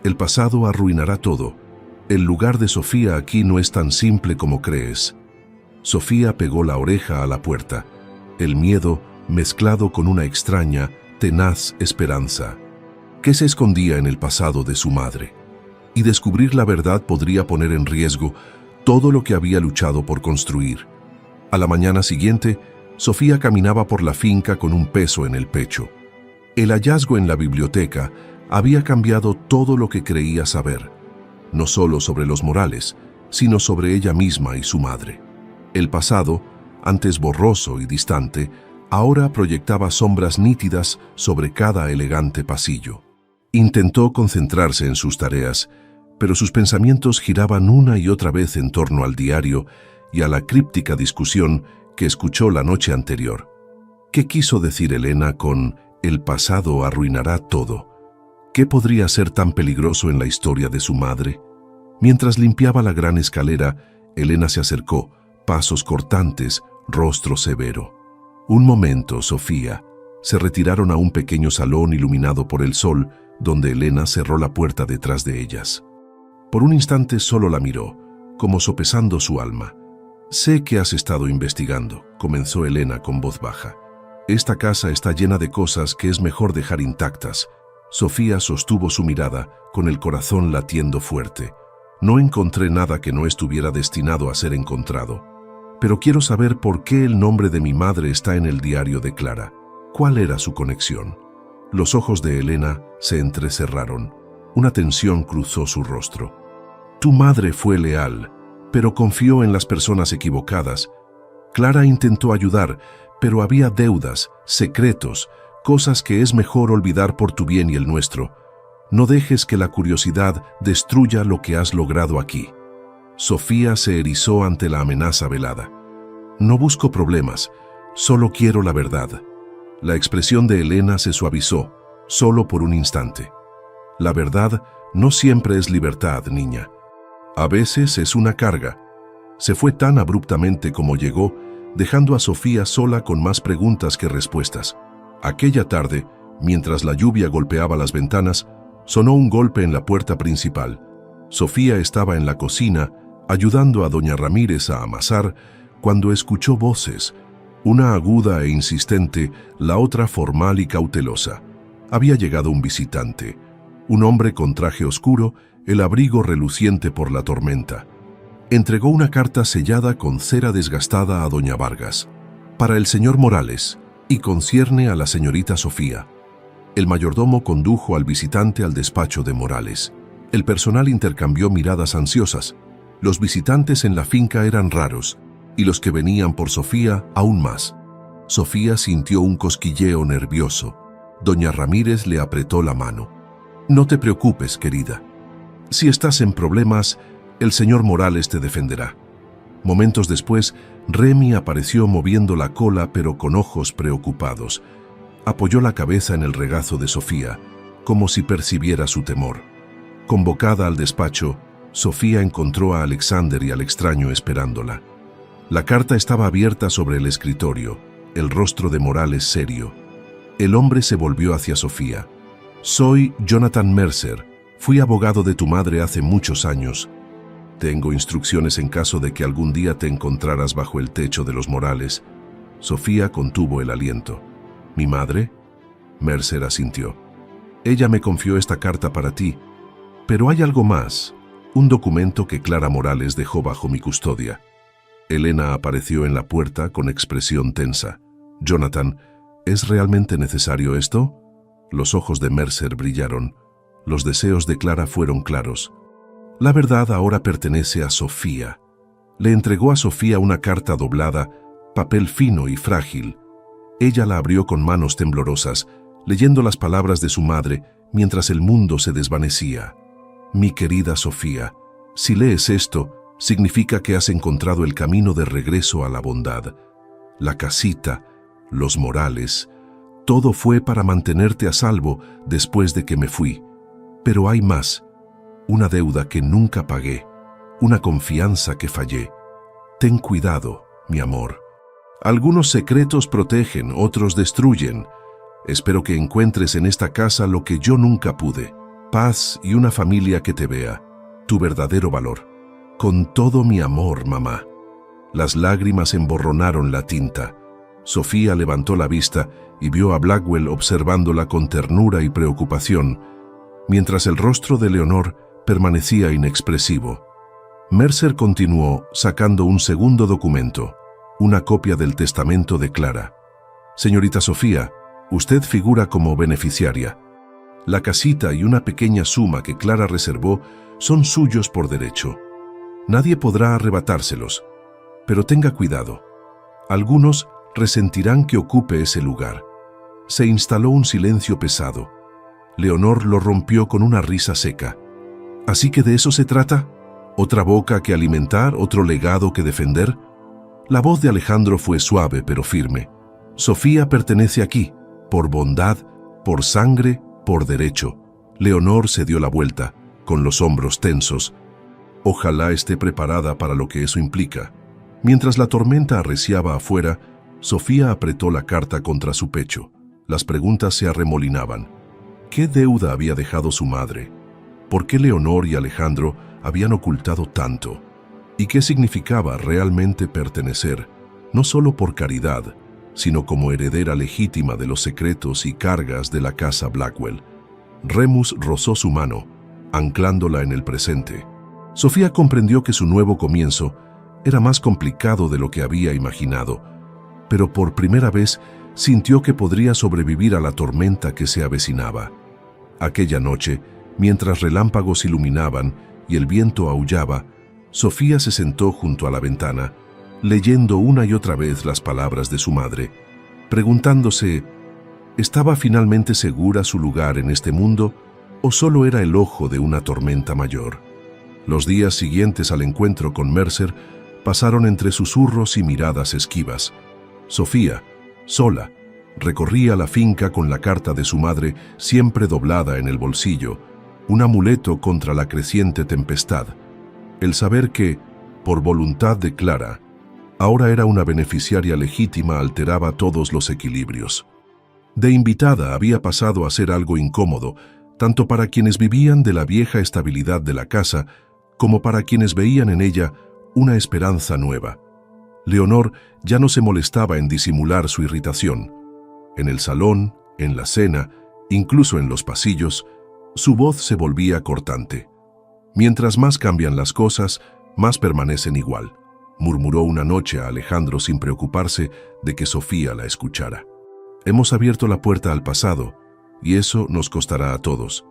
El pasado arruinará todo. El lugar de Sofía aquí no es tan simple como crees. Sofía pegó la oreja a la puerta. El miedo mezclado con una extraña, tenaz esperanza. ¿Qué se escondía en el pasado de su madre? Y descubrir la verdad podría poner en riesgo todo lo que había luchado por construir. A la mañana siguiente, Sofía caminaba por la finca con un peso en el pecho. El hallazgo en la biblioteca había cambiado todo lo que creía saber, no solo sobre los Morales, sino sobre ella misma y su madre. El pasado, antes borroso y distante, ahora proyectaba sombras nítidas sobre cada elegante pasillo. Intentó concentrarse en sus tareas, pero sus pensamientos giraban una y otra vez en torno al diario y a la críptica discusión que escuchó la noche anterior. ¿Qué quiso decir Elena con «el pasado arruinará todo»? ¿Qué podría ser tan peligroso en la historia de su madre? Mientras limpiaba la gran escalera, Elena se acercó, pasos cortantes, rostro severo. Un momento, Sofía. Se retiraron a un pequeño salón iluminado por el sol, donde Elena cerró la puerta detrás de ellas. Por un instante solo la miró, como sopesando su alma. «Sé que has estado investigando», comenzó Elena con voz baja. «Esta casa está llena de cosas que es mejor dejar intactas». Sofía sostuvo su mirada, con el corazón latiendo fuerte. «No encontré nada que no estuviera destinado a ser encontrado. Pero quiero saber por qué el nombre de mi madre está en el diario de Clara. ¿Cuál era su conexión?». Los ojos de Elena se entrecerraron. Una tensión cruzó su rostro. «Tu madre fue leal, pero confió en las personas equivocadas. Clara intentó ayudar, pero había deudas, secretos, cosas que es mejor olvidar por tu bien y el nuestro. No dejes que la curiosidad destruya lo que has logrado aquí». Sofía se erizó ante la amenaza velada. «No busco problemas, solo quiero la verdad». La expresión de Elena se suavizó, solo por un instante. «La verdad no siempre es libertad, niña. A veces es una carga». Se fue tan abruptamente como llegó, dejando a Sofía sola con más preguntas que respuestas. Aquella tarde, mientras la lluvia golpeaba las ventanas, sonó un golpe en la puerta principal. Sofía estaba en la cocina, ayudando a doña Ramírez a amasar, cuando escuchó voces, una aguda e insistente, la otra formal y cautelosa. Había llegado un visitante, un hombre con traje oscuro, el abrigo reluciente por la tormenta. Entregó una carta sellada con cera desgastada a doña Vargas. «Para el señor Morales, y concierne a la señorita Sofía». El mayordomo condujo al visitante al despacho de Morales. El personal intercambió miradas ansiosas. Los visitantes en la finca eran raros, y los que venían por Sofía aún más. Sofía sintió un cosquilleo nervioso. Doña Ramírez le apretó la mano. «No te preocupes, querida. Si estás en problemas, el señor Morales te defenderá». Momentos después, Remy apareció moviendo la cola pero con ojos preocupados. Apoyó la cabeza en el regazo de Sofía, como si percibiera su temor. Convocada al despacho, Sofía encontró a Alexander y al extraño esperándola. La carta estaba abierta sobre el escritorio, el rostro de Morales serio. El hombre se volvió hacia Sofía. «Soy Jonathan Mercer. Fui abogado de tu madre hace muchos años. Tengo instrucciones en caso de que algún día te encontraras bajo el techo de los Morales». Sofía contuvo el aliento. «¿Mi madre?». Mercer asintió. «Ella me confió esta carta para ti. Pero hay algo más, un documento que Clara Morales dejó bajo mi custodia». Elena apareció en la puerta con expresión tensa. «Jonathan, ¿es realmente necesario esto?». Los ojos de Mercer brillaron. Los deseos de Clara fueron claros. «La verdad ahora pertenece a Sofía». Le entregó a Sofía una carta doblada, papel fino y frágil. Ella la abrió con manos temblorosas, leyendo las palabras de su madre mientras el mundo se desvanecía. «Mi querida Sofía, si lees esto, significa que has encontrado el camino de regreso a la bondad. La casita, los Morales, todo fue para mantenerte a salvo después de que me fui. Pero hay más, una deuda que nunca pagué, una confianza que fallé. Ten cuidado, mi amor. Algunos secretos protegen, otros destruyen. Espero que encuentres en esta casa lo que yo nunca pude, paz y una familia que te vea, tu verdadero valor. Con todo mi amor, mamá». Las lágrimas emborronaron la tinta. Sofía levantó la vista y vio a Blackwell observándola con ternura y preocupación, mientras el rostro de Leonor permanecía inexpresivo. Mercer continuó sacando un segundo documento, una copia del testamento de Clara. «Señorita Sofía, usted figura como beneficiaria. La casita y una pequeña suma que Clara reservó son suyos por derecho. Nadie podrá arrebatárselos, pero tenga cuidado. Algunos resentirán que ocupe ese lugar». Se instaló un silencio pesado. Leonor lo rompió con una risa seca. «¿Así que de eso se trata? ¿Otra boca que alimentar, otro legado que defender?» La voz de Alejandro fue suave pero firme. «Sofía pertenece aquí, por bondad, por sangre, por derecho». Leonor se dio la vuelta, con los hombros tensos. Ojalá esté preparada para lo que eso implica. Mientras la tormenta arreciaba afuera, Sofía apretó la carta contra su pecho. Las preguntas se arremolinaban. ¿Qué deuda había dejado su madre? ¿Por qué Leonor y Alejandro habían ocultado tanto? ¿Y qué significaba realmente pertenecer, no solo por caridad, sino como heredera legítima de los secretos y cargas de la casa Blackwell? Remus rozó su mano, anclándola en el presente. Sofía comprendió que su nuevo comienzo era más complicado de lo que había imaginado, pero por primera vez sintió que podría sobrevivir a la tormenta que se avecinaba. Aquella noche, mientras relámpagos iluminaban y el viento aullaba, Sofía se sentó junto a la ventana, leyendo una y otra vez las palabras de su madre, preguntándose, ¿estaba finalmente segura su lugar en este mundo o solo era el ojo de una tormenta mayor? Los días siguientes al encuentro con Mercer pasaron entre susurros y miradas esquivas. Sofía, sola, recorría la finca con la carta de su madre siempre doblada en el bolsillo, un amuleto contra la creciente tempestad. El saber que, por voluntad de Clara, ahora era una beneficiaria legítima alteraba todos los equilibrios. De invitada había pasado a ser algo incómodo, tanto para quienes vivían de la vieja estabilidad de la casa, como para quienes veían en ella una esperanza nueva. Leonor ya no se molestaba en disimular su irritación. En el salón, en la cena, incluso en los pasillos, su voz se volvía cortante. «Mientras más cambian las cosas, más permanecen igual», murmuró una noche a Alejandro sin preocuparse de que Sofía la escuchara. «Hemos abierto la puerta al pasado, y eso nos costará a todos».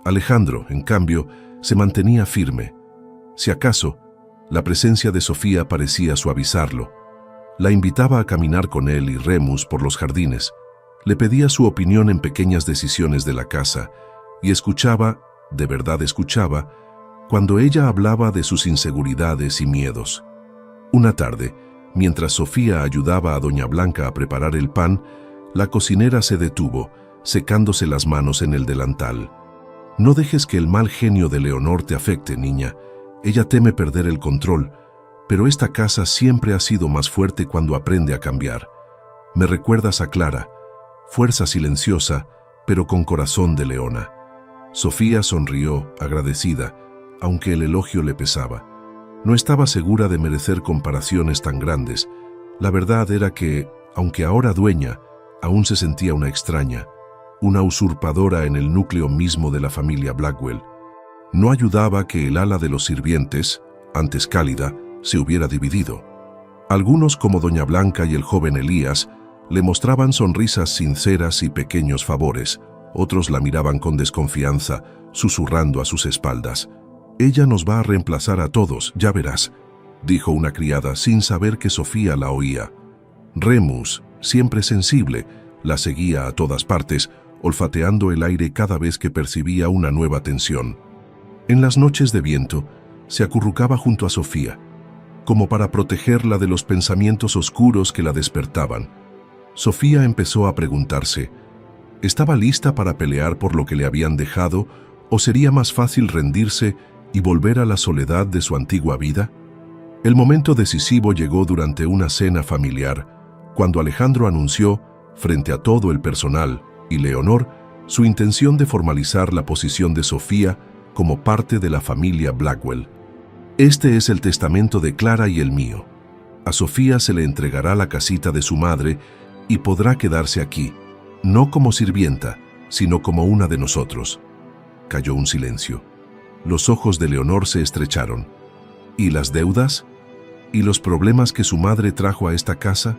Alejandro, en cambio, se mantenía firme. Si acaso, la presencia de Sofía parecía suavizarlo. La invitaba a caminar con él y Remus por los jardines. Le pedía su opinión en pequeñas decisiones de la casa y escuchaba, de verdad escuchaba, cuando ella hablaba de sus inseguridades y miedos. Una tarde, mientras Sofía ayudaba a Doña Blanca a preparar el pan, la cocinera se detuvo, secándose las manos en el delantal. «No dejes que el mal genio de Leonor te afecte, niña. Ella teme perder el control, pero esta casa siempre ha sido más fuerte cuando aprende a cambiar. Me recuerdas a Clara, fuerza silenciosa, pero con corazón de leona». Sofía sonrió, agradecida, aunque el elogio le pesaba. No estaba segura de merecer comparaciones tan grandes. La verdad era que, aunque ahora dueña, aún se sentía una extraña, una usurpadora en el núcleo mismo de la familia Blackwell. No ayudaba que el ala de los sirvientes, antes cálida, se hubiera dividido. Algunos, como Doña Blanca y el joven Elías, le mostraban sonrisas sinceras y pequeños favores. Otros la miraban con desconfianza, susurrando a sus espaldas. «Ella nos va a reemplazar a todos, ya verás», dijo una criada sin saber que Sofía la oía. Remus, siempre sensible, la seguía a todas partes, olfateando el aire cada vez que percibía una nueva tensión. En las noches de viento, se acurrucaba junto a Sofía, como para protegerla de los pensamientos oscuros que la despertaban. Sofía empezó a preguntarse, ¿estaba lista para pelear por lo que le habían dejado o sería más fácil rendirse y volver a la soledad de su antigua vida? El momento decisivo llegó durante una cena familiar, cuando Alejandro anunció, frente a todo el personal y Leonor, su intención de formalizar la posición de Sofía como parte de la familia Blackwell. «Este es el testamento de Clara y el mío. A Sofía se le entregará la casita de su madre y podrá quedarse aquí, no como sirvienta, sino como una de nosotros. Cayó un silencio. Los ojos de Leonor se estrecharon. ¿Y las deudas? ¿Y los problemas que su madre trajo a esta casa?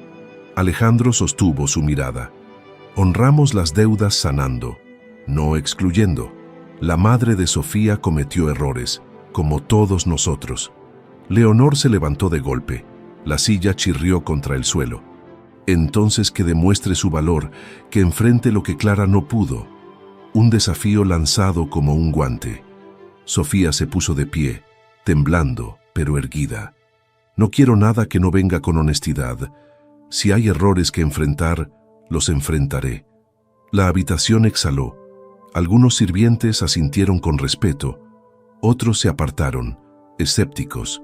Alejandro sostuvo su mirada. Honramos las deudas sanando, no excluyendo. La madre de Sofía cometió errores, como todos nosotros. Leonor se levantó de golpe. La silla chirrió contra el suelo. Entonces que demuestre su valor, que enfrente lo que Clara no pudo. Un desafío lanzado como un guante. Sofía se puso de pie, temblando, pero erguida. No quiero nada que no venga con honestidad. Si hay errores que enfrentar, los enfrentaré. La habitación exhaló. Algunos sirvientes asintieron con respeto. Otros se apartaron, escépticos.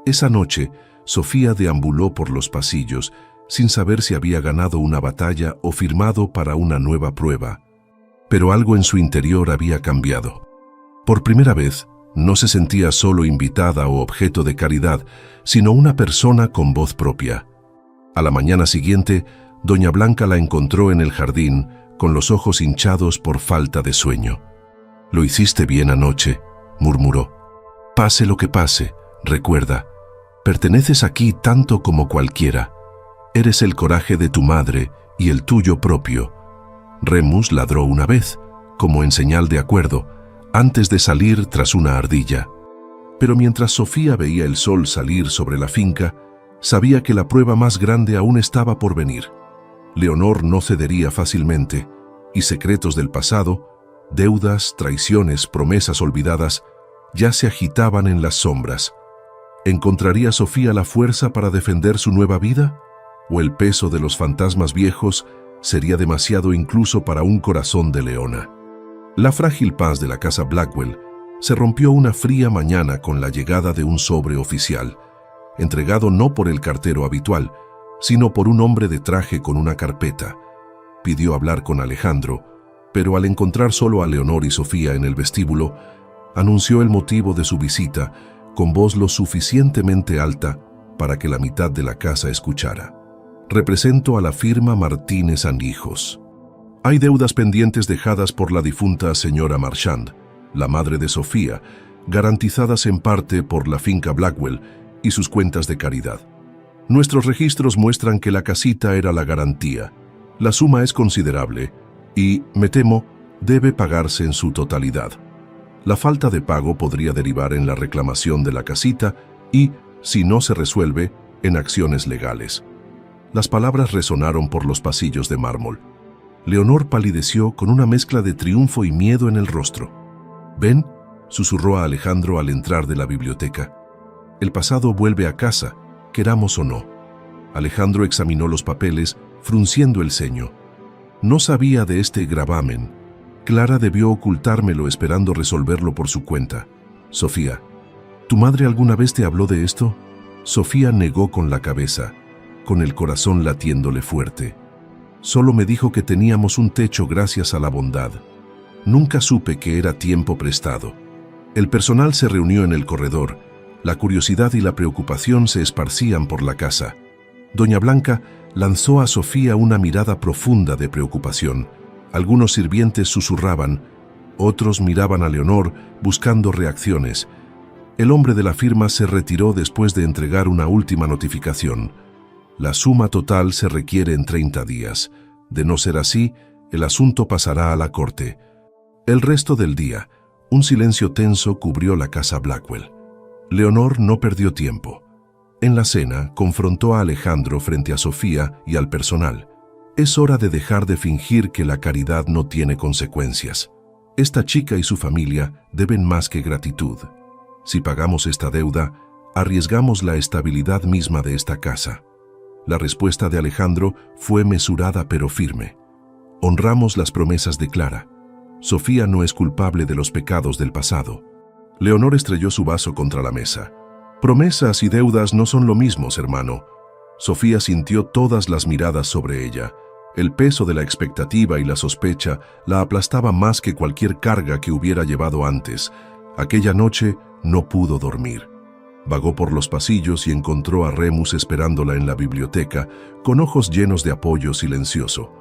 Esa noche, Sofía deambuló por los pasillos, sin saber si había ganado una batalla o firmado para una nueva prueba. Pero algo en su interior había cambiado. Por primera vez, no se sentía solo invitada o objeto de caridad, sino una persona con voz propia. A la mañana siguiente, doña Blanca la encontró en el jardín, con los ojos hinchados por falta de sueño. «Lo hiciste bien anoche», murmuró. «Pase lo que pase, recuerda, perteneces aquí tanto como cualquiera. Eres el coraje de tu madre y el tuyo propio». Remus ladró una vez, como en señal de acuerdo, antes de salir tras una ardilla. Pero mientras Sofía veía el sol salir sobre la finca, sabía que la prueba más grande aún estaba por venir. Leonor no cedería fácilmente, y secretos del pasado, deudas, traiciones, promesas olvidadas, ya se agitaban en las sombras. ¿Encontraría Sofía la fuerza para defender su nueva vida? ¿O el peso de los fantasmas viejos sería demasiado incluso para un corazón de leona? La frágil paz de la casa Blackwell se rompió una fría mañana con la llegada de un sobre oficial, entregado no por el cartero habitual, sino por un hombre de traje con una carpeta. Pidió hablar con Alejandro, pero al encontrar solo a Leonor y Sofía en el vestíbulo, anunció el motivo de su visita con voz lo suficientemente alta para que la mitad de la casa escuchara. «Represento a la firma Martínez & Hijos. Hay deudas pendientes dejadas por la difunta señora Marchand, la madre de Sofía, garantizadas en parte por la finca Blackwell y sus cuentas de caridad. Nuestros registros muestran que la casita era la garantía. La suma es considerable y, me temo, debe pagarse en su totalidad. La falta de pago podría derivar en la reclamación de la casita y, si no se resuelve, en acciones legales». Las palabras resonaron por los pasillos de mármol. Leonor palideció con una mezcla de triunfo y miedo en el rostro. «¿Ven?», susurró a Alejandro al entrar de la biblioteca. «El pasado vuelve a casa, queramos o no». Alejandro examinó los papeles, frunciendo el ceño. No sabía de este gravamen. Clara debió ocultármelo esperando resolverlo por su cuenta. «Sofía, ¿tu madre alguna vez te habló de esto?». Sofía negó con la cabeza, con el corazón latiéndole fuerte. «Solo me dijo que teníamos un techo gracias a la bondad. Nunca supe que era tiempo prestado». El personal se reunió en el corredor. La curiosidad y la preocupación se esparcían por la casa. Doña Blanca lanzó a Sofía una mirada profunda de preocupación. Algunos sirvientes susurraban, otros miraban a Leonor buscando reacciones. El hombre de la firma se retiró después de entregar una última notificación. La suma total se requiere en 30 días. De no ser así, el asunto pasará a la corte. El resto del día, un silencio tenso cubrió la casa Blackwell. Leonor no perdió tiempo. En la cena, confrontó a Alejandro frente a Sofía y al personal. «Es hora de dejar de fingir que la caridad no tiene consecuencias. Esta chica y su familia deben más que gratitud. Si pagamos esta deuda, arriesgamos la estabilidad misma de esta casa». La respuesta de Alejandro fue mesurada pero firme. «Honramos las promesas de Clara. Sofía no es culpable de los pecados del pasado». Leonor estrelló su vaso contra la mesa. «Promesas y deudas no son lo mismo, hermano». Sofía sintió todas las miradas sobre ella. El peso de la expectativa y la sospecha la aplastaba más que cualquier carga que hubiera llevado antes. Aquella noche no pudo dormir. Vagó por los pasillos y encontró a Remus esperándola en la biblioteca, con ojos llenos de apoyo silencioso.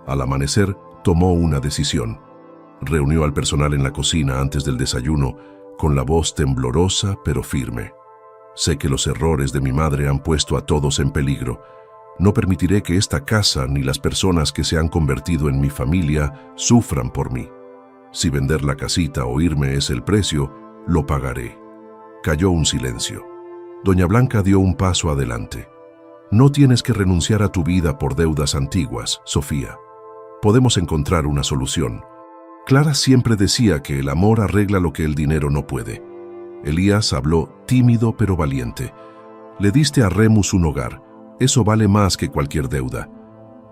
Al amanecer, tomó una decisión. Reunió al personal en la cocina antes del desayuno, con la voz temblorosa pero firme. Sé que los errores de mi madre han puesto a todos en peligro. No permitiré que esta casa ni las personas que se han convertido en mi familia sufran por mí. Si vender la casita o irme es el precio, lo pagaré. Cayó un silencio. Doña Blanca dio un paso adelante. No tienes que renunciar a tu vida por deudas antiguas, Sofía. Podemos encontrar una solución. Clara siempre decía que el amor arregla lo que el dinero no puede. Elías habló tímido pero valiente. Le diste a Remus un hogar. Eso vale más que cualquier deuda.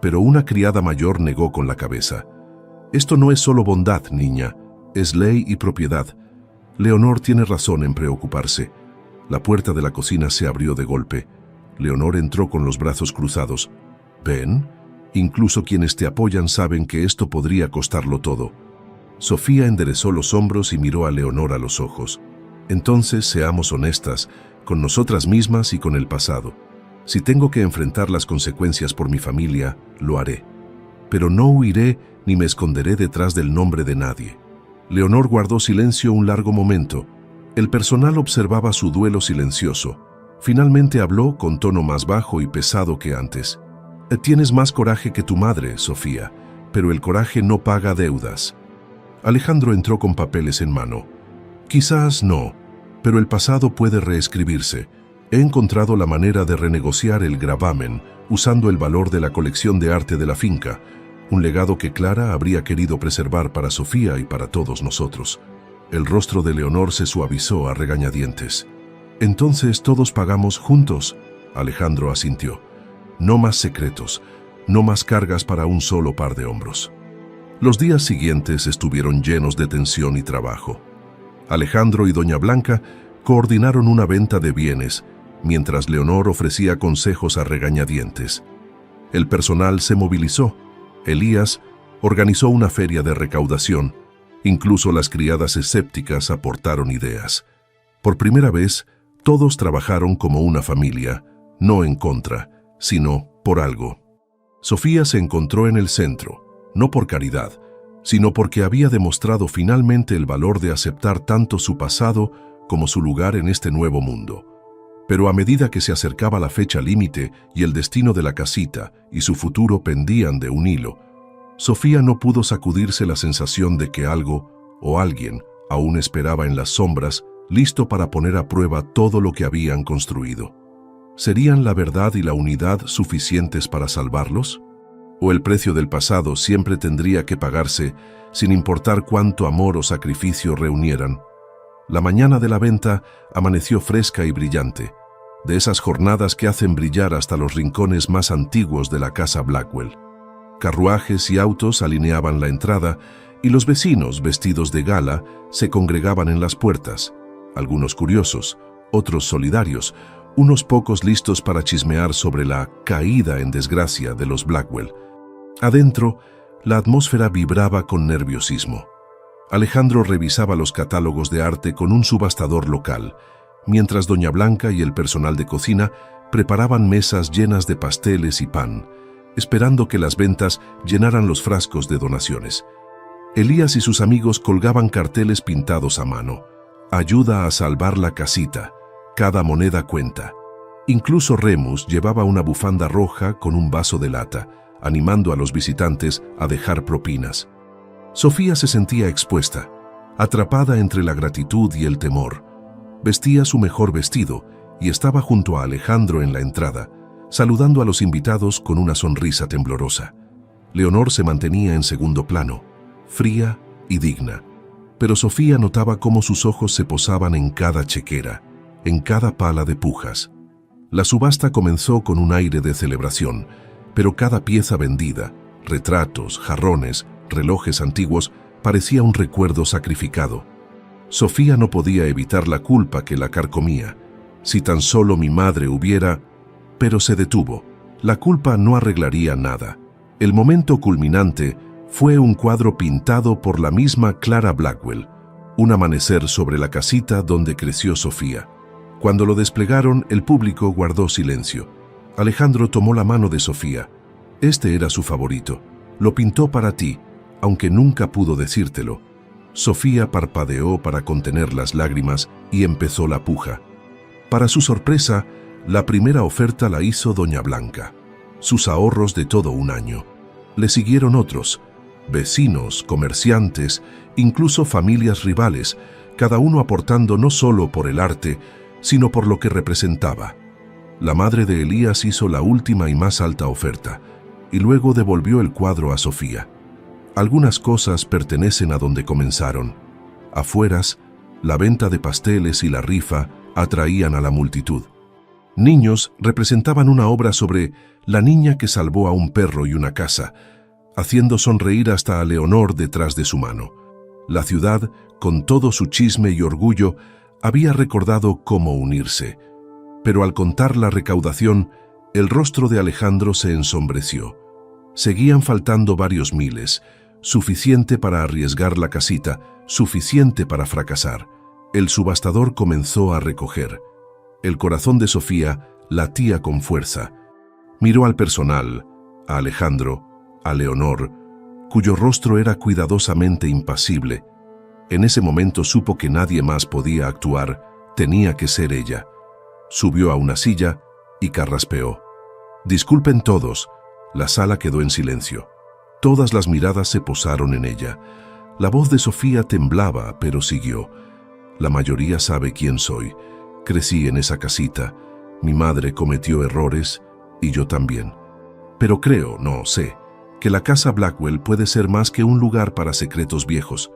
Pero una criada mayor negó con la cabeza. Esto no es solo bondad, niña. Es ley y propiedad. Leonor tiene razón en preocuparse. La puerta de la cocina se abrió de golpe. Leonor entró con los brazos cruzados. ¿Ven? Incluso quienes te apoyan saben que esto podría costarlo todo. Sofía enderezó los hombros y miró a Leonor a los ojos. Entonces, seamos honestas, con nosotras mismas y con el pasado. Si tengo que enfrentar las consecuencias por mi familia, lo haré. Pero no huiré ni me esconderé detrás del nombre de nadie. Leonor guardó silencio un largo momento. El personal observaba su duelo silencioso. Finalmente habló con tono más bajo y pesado que antes. Tienes más coraje que tu madre, Sofía, pero el coraje no paga deudas. Alejandro entró con papeles en mano. Quizás no, pero el pasado puede reescribirse. He encontrado la manera de renegociar el gravamen usando el valor de la colección de arte de la finca, un legado que Clara habría querido preservar para Sofía y para todos nosotros. El rostro de Leonor se suavizó a regañadientes. Entonces todos pagamos juntos, Alejandro asintió. No más secretos, no más cargas para un solo par de hombros. Los días siguientes estuvieron llenos de tensión y trabajo. Alejandro y doña Blanca coordinaron una venta de bienes, mientras Leonor ofrecía consejos a regañadientes. El personal se movilizó. Elías organizó una feria de recaudación. Incluso las criadas escépticas aportaron ideas. Por primera vez, todos trabajaron como una familia, no en contra, sino por algo. Sofía se encontró en el centro, no por caridad, sino porque había demostrado finalmente el valor de aceptar tanto su pasado como su lugar en este nuevo mundo. Pero a medida que se acercaba la fecha límite y el destino de la casita y su futuro pendían de un hilo, Sofía no pudo sacudirse la sensación de que algo o alguien aún esperaba en las sombras, listo para poner a prueba todo lo que habían construido. ¿Serían la verdad y la unidad suficientes para salvarlos? ¿O el precio del pasado siempre tendría que pagarse sin importar cuánto amor o sacrificio reunieran? La mañana de la venta amaneció fresca y brillante, de esas jornadas que hacen brillar hasta los rincones más antiguos de la casa Blackwell. Carruajes y autos alineaban la entrada y los vecinos, vestidos de gala, se congregaban en las puertas, algunos curiosos, otros solidarios, unos pocos listos para chismear sobre la caída en desgracia de los Blackwell. Adentro, la atmósfera vibraba con nerviosismo. Alejandro revisaba los catálogos de arte con un subastador local, mientras doña Blanca y el personal de cocina preparaban mesas llenas de pasteles y pan, esperando que las ventas llenaran los frascos de donaciones. Elías y sus amigos colgaban carteles pintados a mano. Ayuda a salvar la casita. Cada moneda cuenta. Incluso Remus llevaba una bufanda roja con un vaso de lata, animando a los visitantes a dejar propinas. Sofía se sentía expuesta, atrapada entre la gratitud y el temor. Vestía su mejor vestido y estaba junto a Alejandro en la entrada, saludando a los invitados con una sonrisa temblorosa. Leonor se mantenía en segundo plano, fría y digna, pero Sofía notaba cómo sus ojos se posaban en cada chequera, en cada pala de pujas. La subasta comenzó con un aire de celebración, pero cada pieza vendida, retratos, jarrones, relojes antiguos, parecía un recuerdo sacrificado. Sofía no podía evitar la culpa que la carcomía. Si tan solo mi madre hubiera... Pero se detuvo. La culpa no arreglaría nada. El momento culminante fue un cuadro pintado por la misma Clara Blackwell, un amanecer sobre la casita donde creció Sofía. Cuando lo desplegaron, el público guardó silencio. Alejandro tomó la mano de Sofía. Este era su favorito. Lo pintó para ti, aunque nunca pudo decírtelo. Sofía parpadeó para contener las lágrimas y empezó la puja. Para su sorpresa, la primera oferta la hizo doña Blanca. Sus ahorros de todo un año. Le siguieron otros, vecinos, comerciantes, incluso familias rivales, cada uno aportando no solo por el arte, sino por lo que representaba. La madre de Elías hizo la última y más alta oferta, y luego devolvió el cuadro a Sofía. Algunas cosas pertenecen a donde comenzaron. Afueras, la venta de pasteles y la rifa atraían a la multitud. Niños representaban una obra sobre la niña que salvó a un perro y una casa, haciendo sonreír hasta a Leonor detrás de su mano. La ciudad, con todo su chisme y orgullo, había recordado cómo unirse. Pero al contar la recaudación, el rostro de Alejandro se ensombreció. Seguían faltando varios miles, suficiente para arriesgar la casita, suficiente para fracasar. El subastador comenzó a recoger. El corazón de Sofía latía con fuerza. Miró al personal, a Alejandro, a Leonor, cuyo rostro era cuidadosamente impasible. En ese momento supo que nadie más podía actuar, tenía que ser ella. Subió a una silla y carraspeó. «Disculpen todos». La sala quedó en silencio. Todas las miradas se posaron en ella. La voz de Sofía temblaba, pero siguió. «La mayoría sabe quién soy. Crecí en esa casita. Mi madre cometió errores y yo también. Pero creo, no sé, que la casa Blackwell puede ser más que un lugar para secretos viejos.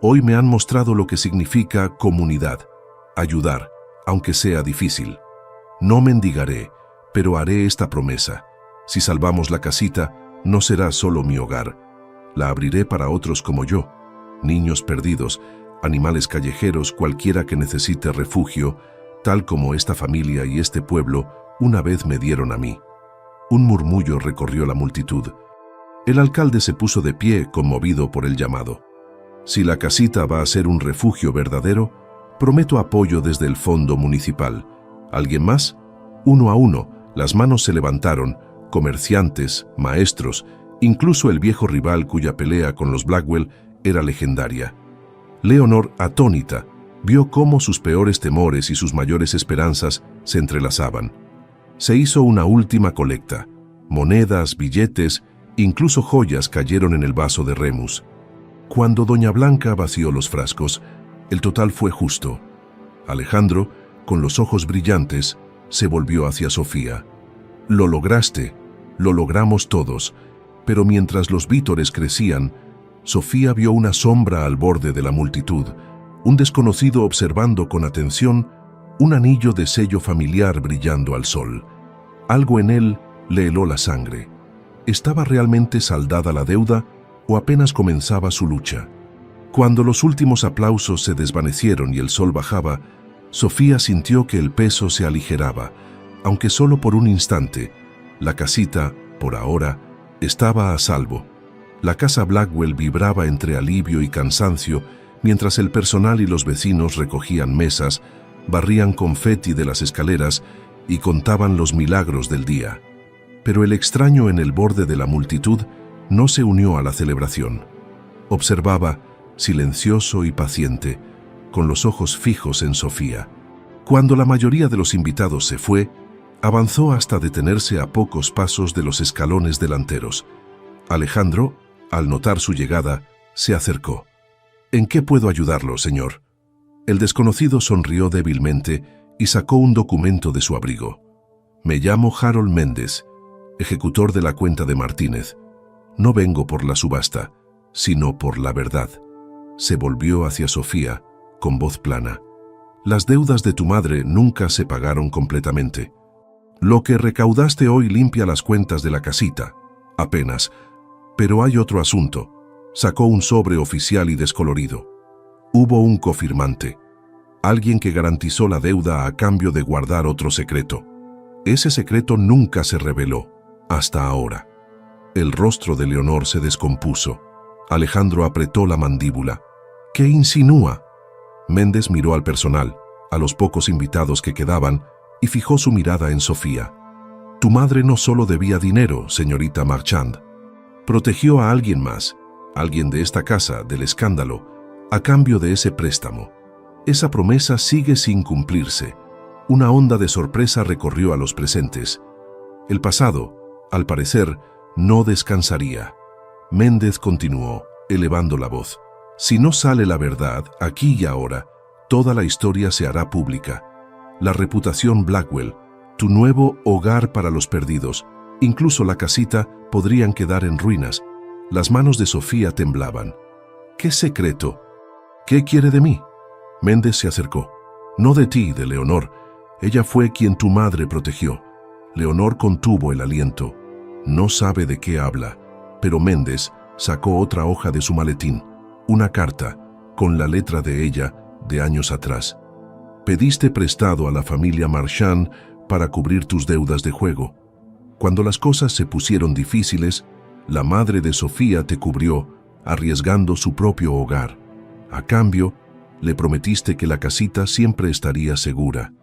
Hoy me han mostrado lo que significa comunidad, ayudar, aunque sea difícil. No mendigaré, pero haré esta promesa. Si salvamos la casita, no será solo mi hogar. La abriré para otros como yo, niños perdidos, animales callejeros, cualquiera que necesite refugio, tal como esta familia y este pueblo una vez me dieron a mí». Un murmullo recorrió la multitud. El alcalde se puso de pie, conmovido por el llamado. «Si la casita va a ser un refugio verdadero, prometo apoyo desde el fondo municipal. ¿Alguien más?». Uno a uno, las manos se levantaron, comerciantes, maestros, incluso el viejo rival cuya pelea con los Blackwell era legendaria. Leonor, atónita, vio cómo sus peores temores y sus mayores esperanzas se entrelazaban. Se hizo una última colecta. Monedas, billetes, incluso joyas cayeron en el vaso de Remus. Cuando doña Blanca vació los frascos, el total fue justo. Alejandro, con los ojos brillantes, se volvió hacia Sofía. «Lo lograste, lo logramos todos», pero mientras los vítores crecían, Sofía vio una sombra al borde de la multitud, un desconocido observando con atención un anillo de sello familiar brillando al sol. Algo en él le heló la sangre. ¿Estaba realmente saldada la deuda o apenas comenzaba su lucha? Cuando los últimos aplausos se desvanecieron y el sol bajaba, Sofía sintió que el peso se aligeraba, aunque solo por un instante. La casita, por ahora, estaba a salvo. La casa Blackwell vibraba entre alivio y cansancio, mientras el personal y los vecinos recogían mesas, barrían confeti de las escaleras y contaban los milagros del día. Pero el extraño en el borde de la multitud no se unió a la celebración. Observaba, silencioso y paciente, con los ojos fijos en Sofía. Cuando la mayoría de los invitados se fue, avanzó hasta detenerse a pocos pasos de los escalones delanteros. Alejandro, al notar su llegada, se acercó. «¿En qué puedo ayudarlo, señor?». El desconocido sonrió débilmente y sacó un documento de su abrigo. «Me llamo Harold Méndez, ejecutor de la cuenta de Martínez. No vengo por la subasta, sino por la verdad». Se volvió hacia Sofía, con voz plana. «Las deudas de tu madre nunca se pagaron completamente. Lo que recaudaste hoy limpia las cuentas de la casita, apenas. Pero hay otro asunto». Sacó un sobre oficial y descolorido. Hubo un cofirmante, alguien que garantizó la deuda a cambio de guardar otro secreto. Ese secreto nunca se reveló, hasta ahora. El rostro de Leonor se descompuso. Alejandro apretó la mandíbula. «¿Qué insinúa?». Méndez miró al personal. a los pocos invitados que quedaban y fijó su mirada en Sofía. Tu madre no solo debía dinero, señorita Marchand. Protegió a alguien más, alguien de esta casa, del escándalo, a cambio de ese préstamo. Esa promesa sigue sin cumplirse. Una onda de sorpresa recorrió a los presentes. El pasado, al parecer, no descansaría. Méndez continuó, elevando la voz. Si no sale la verdad, aquí y ahora, toda la historia se hará pública. La reputación Blackwell, tu nuevo hogar para los perdidos, incluso la casita, podrían quedar en ruinas. Las manos de Sofía temblaban. ¿Qué secreto? ¿Qué quiere de mí? Méndez se acercó. No de ti, de Leonor. Ella fue quien tu madre protegió. Leonor contuvo el aliento. No sabe de qué habla, pero Méndez sacó otra hoja de su maletín, una carta, con la letra de ella, de años atrás. Pediste prestado a la familia Marchand para cubrir tus deudas de juego. Cuando las cosas se pusieron difíciles, la madre de Sofía te cubrió, arriesgando su propio hogar. A cambio, le prometiste que la casita siempre estaría segura.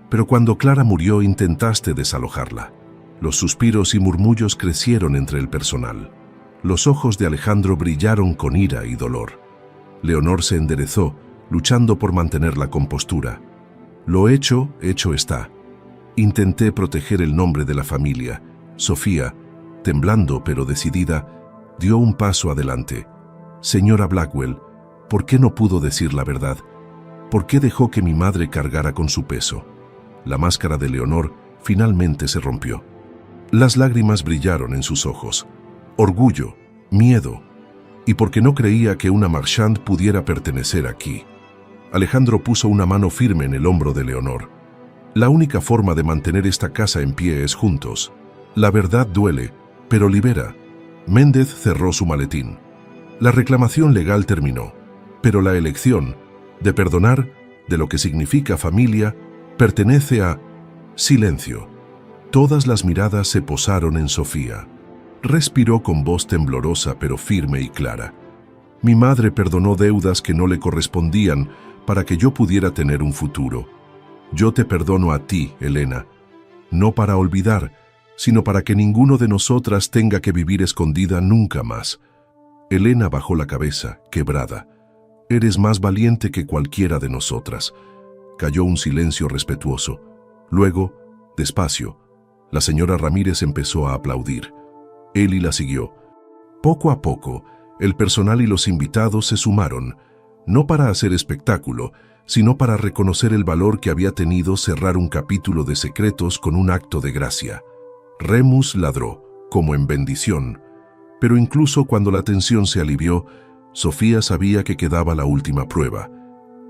Pero cuando Clara murió, intentaste desalojarla. Los suspiros y murmullos crecieron entre el personal. Los ojos de Alejandro brillaron con ira y dolor. Leonor se enderezó, luchando por mantener la compostura. Lo hecho, hecho está. Intenté proteger el nombre de la familia. Sofía, temblando pero decidida, dio un paso adelante. Señora Blackwell, ¿por qué no pudo decir la verdad? ¿Por qué dejó que mi madre cargara con su peso? La máscara de Leonor finalmente se rompió. Las lágrimas brillaron en sus ojos. Orgullo, miedo, y porque no creía que una Marchand pudiera pertenecer aquí. Alejandro puso una mano firme en el hombro de Leonor. La única forma de mantener esta casa en pie es juntos. La verdad duele, pero libera. Méndez cerró su maletín. La reclamación legal terminó, pero la elección de perdonar, de lo que significa familia, pertenece a silencio. Todas las miradas se posaron en Sofía. Respiró con voz temblorosa pero firme y clara. Mi madre perdonó deudas que no le correspondían para que yo pudiera tener un futuro. Yo te perdono a ti, Elena, no para olvidar, sino para que ninguno de nosotras tenga que vivir escondida nunca más. Elena bajó la cabeza, quebrada. Eres más valiente que cualquiera de nosotras. Cayó un silencio respetuoso. Luego, despacio, la señora Ramírez empezó a aplaudir. Eli la siguió. Poco a poco, el personal y los invitados se sumaron, no para hacer espectáculo, sino para reconocer el valor que había tenido cerrar un capítulo de secretos con un acto de gracia. Remus ladró, como en bendición, pero incluso cuando la tensión se alivió, Sofía sabía que quedaba la última prueba.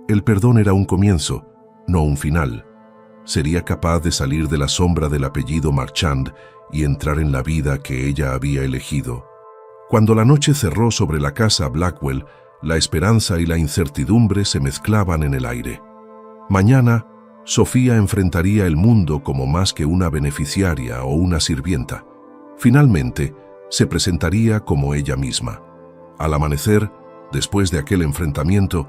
El perdón era un comienzo, no un final. Sería capaz de salir de la sombra del apellido Marchand y entrar en la vida que ella había elegido. Cuando la noche cerró sobre la casa Blackwell, la esperanza y la incertidumbre se mezclaban en el aire. Mañana, Sofía enfrentaría el mundo como más que una beneficiaria o una sirvienta. Finalmente, se presentaría como ella misma. Al amanecer, después de aquel enfrentamiento,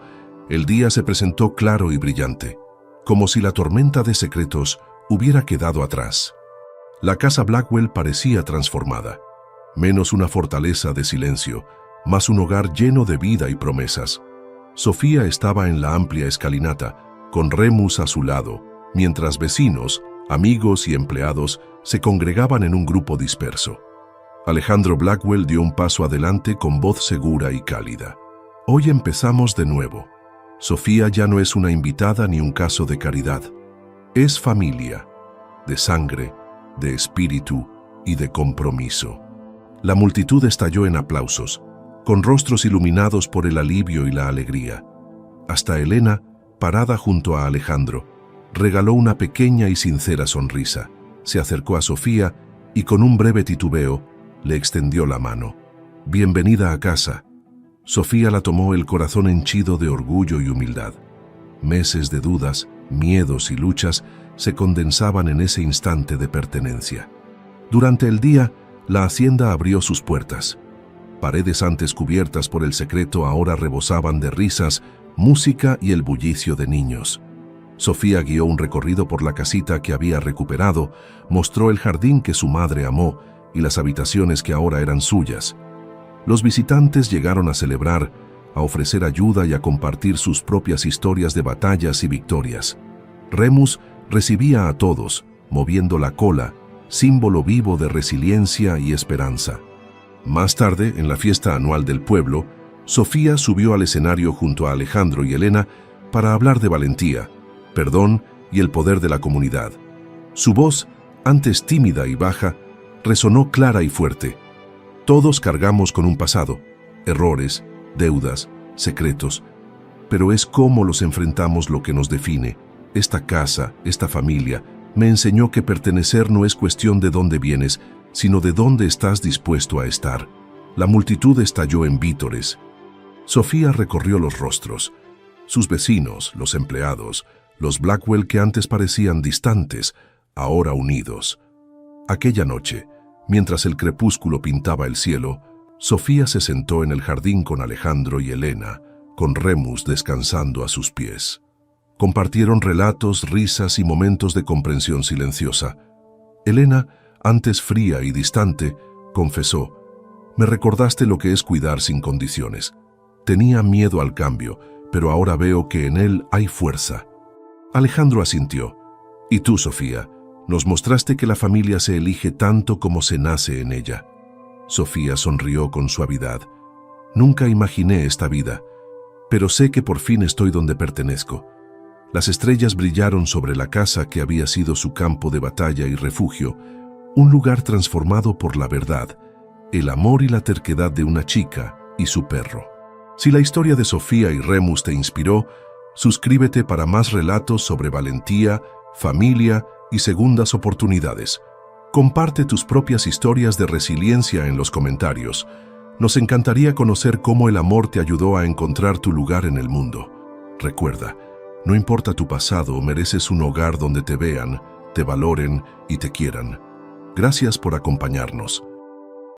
el día se presentó claro y brillante, como si la tormenta de secretos hubiera quedado atrás. La casa Blackwell parecía transformada, menos una fortaleza de silencio, más un hogar lleno de vida y promesas. Sofía estaba en la amplia escalinata, con Remus a su lado, mientras vecinos, amigos y empleados se congregaban en un grupo disperso. Alejandro Blackwell dio un paso adelante con voz segura y cálida. Hoy empezamos de nuevo. Sofía ya no es una invitada ni un caso de caridad. Es familia, de sangre, de espíritu y de compromiso. La multitud estalló en aplausos, con rostros iluminados por el alivio y la alegría. Hasta Elena, parada junto a Alejandro, regaló una pequeña y sincera sonrisa. Se acercó a Sofía y con un breve titubeo le extendió la mano. Bienvenida a casa. Sofía la tomó, el corazón henchido de orgullo y humildad. Meses de dudas, miedos y luchas se condensaban en ese instante de pertenencia. Durante el día, la hacienda abrió sus puertas. Paredes antes cubiertas por el secreto ahora rebosaban de risas, música y el bullicio de niños. Sofía guió un recorrido por la casita que había recuperado, mostró el jardín que su madre amó y las habitaciones que ahora eran suyas. Los visitantes llegaron a celebrar, a ofrecer ayuda y a compartir sus propias historias de batallas y victorias. Remus recibía a todos, moviendo la cola, símbolo vivo de resiliencia y esperanza. Más tarde, en la fiesta anual del pueblo, Sofía subió al escenario junto a Alejandro y Elena para hablar de valentía, perdón y el poder de la comunidad. Su voz, antes tímida y baja, resonó clara y fuerte. Todos cargamos con un pasado, errores, deudas, secretos, pero es cómo los enfrentamos lo que nos define. Esta casa, esta familia, me enseñó que pertenecer no es cuestión de dónde vienes, sino de dónde estás dispuesto a estar. La multitud estalló en vítores. Sofía recorrió los rostros. Sus vecinos, los empleados, los Blackwell que antes parecían distantes, ahora unidos. Aquella noche, mientras el crepúsculo pintaba el cielo, Sofía se sentó en el jardín con Alejandro y Elena, con Remus descansando a sus pies. Compartieron relatos, risas y momentos de comprensión silenciosa. Elena, antes fría y distante, confesó: «Me recordaste lo que es cuidar sin condiciones. Tenía miedo al cambio, pero ahora veo que en él hay fuerza». Alejandro asintió. «Y tú, Sofía, nos mostraste que la familia se elige tanto como se nace en ella». Sofía sonrió con suavidad. «Nunca imaginé esta vida, pero sé que por fin estoy donde pertenezco». Las estrellas brillaron sobre la casa que había sido su campo de batalla y refugio, un lugar transformado por la verdad, el amor y la terquedad de una chica y su perro. Si la historia de Sofía y Remus te inspiró, suscríbete para más relatos sobre valentía, familia y segundas oportunidades. Comparte tus propias historias de resiliencia en los comentarios. Nos encantaría conocer cómo el amor te ayudó a encontrar tu lugar en el mundo. Recuerda, no importa tu pasado, mereces un hogar donde te vean, te valoren y te quieran. Gracias por acompañarnos.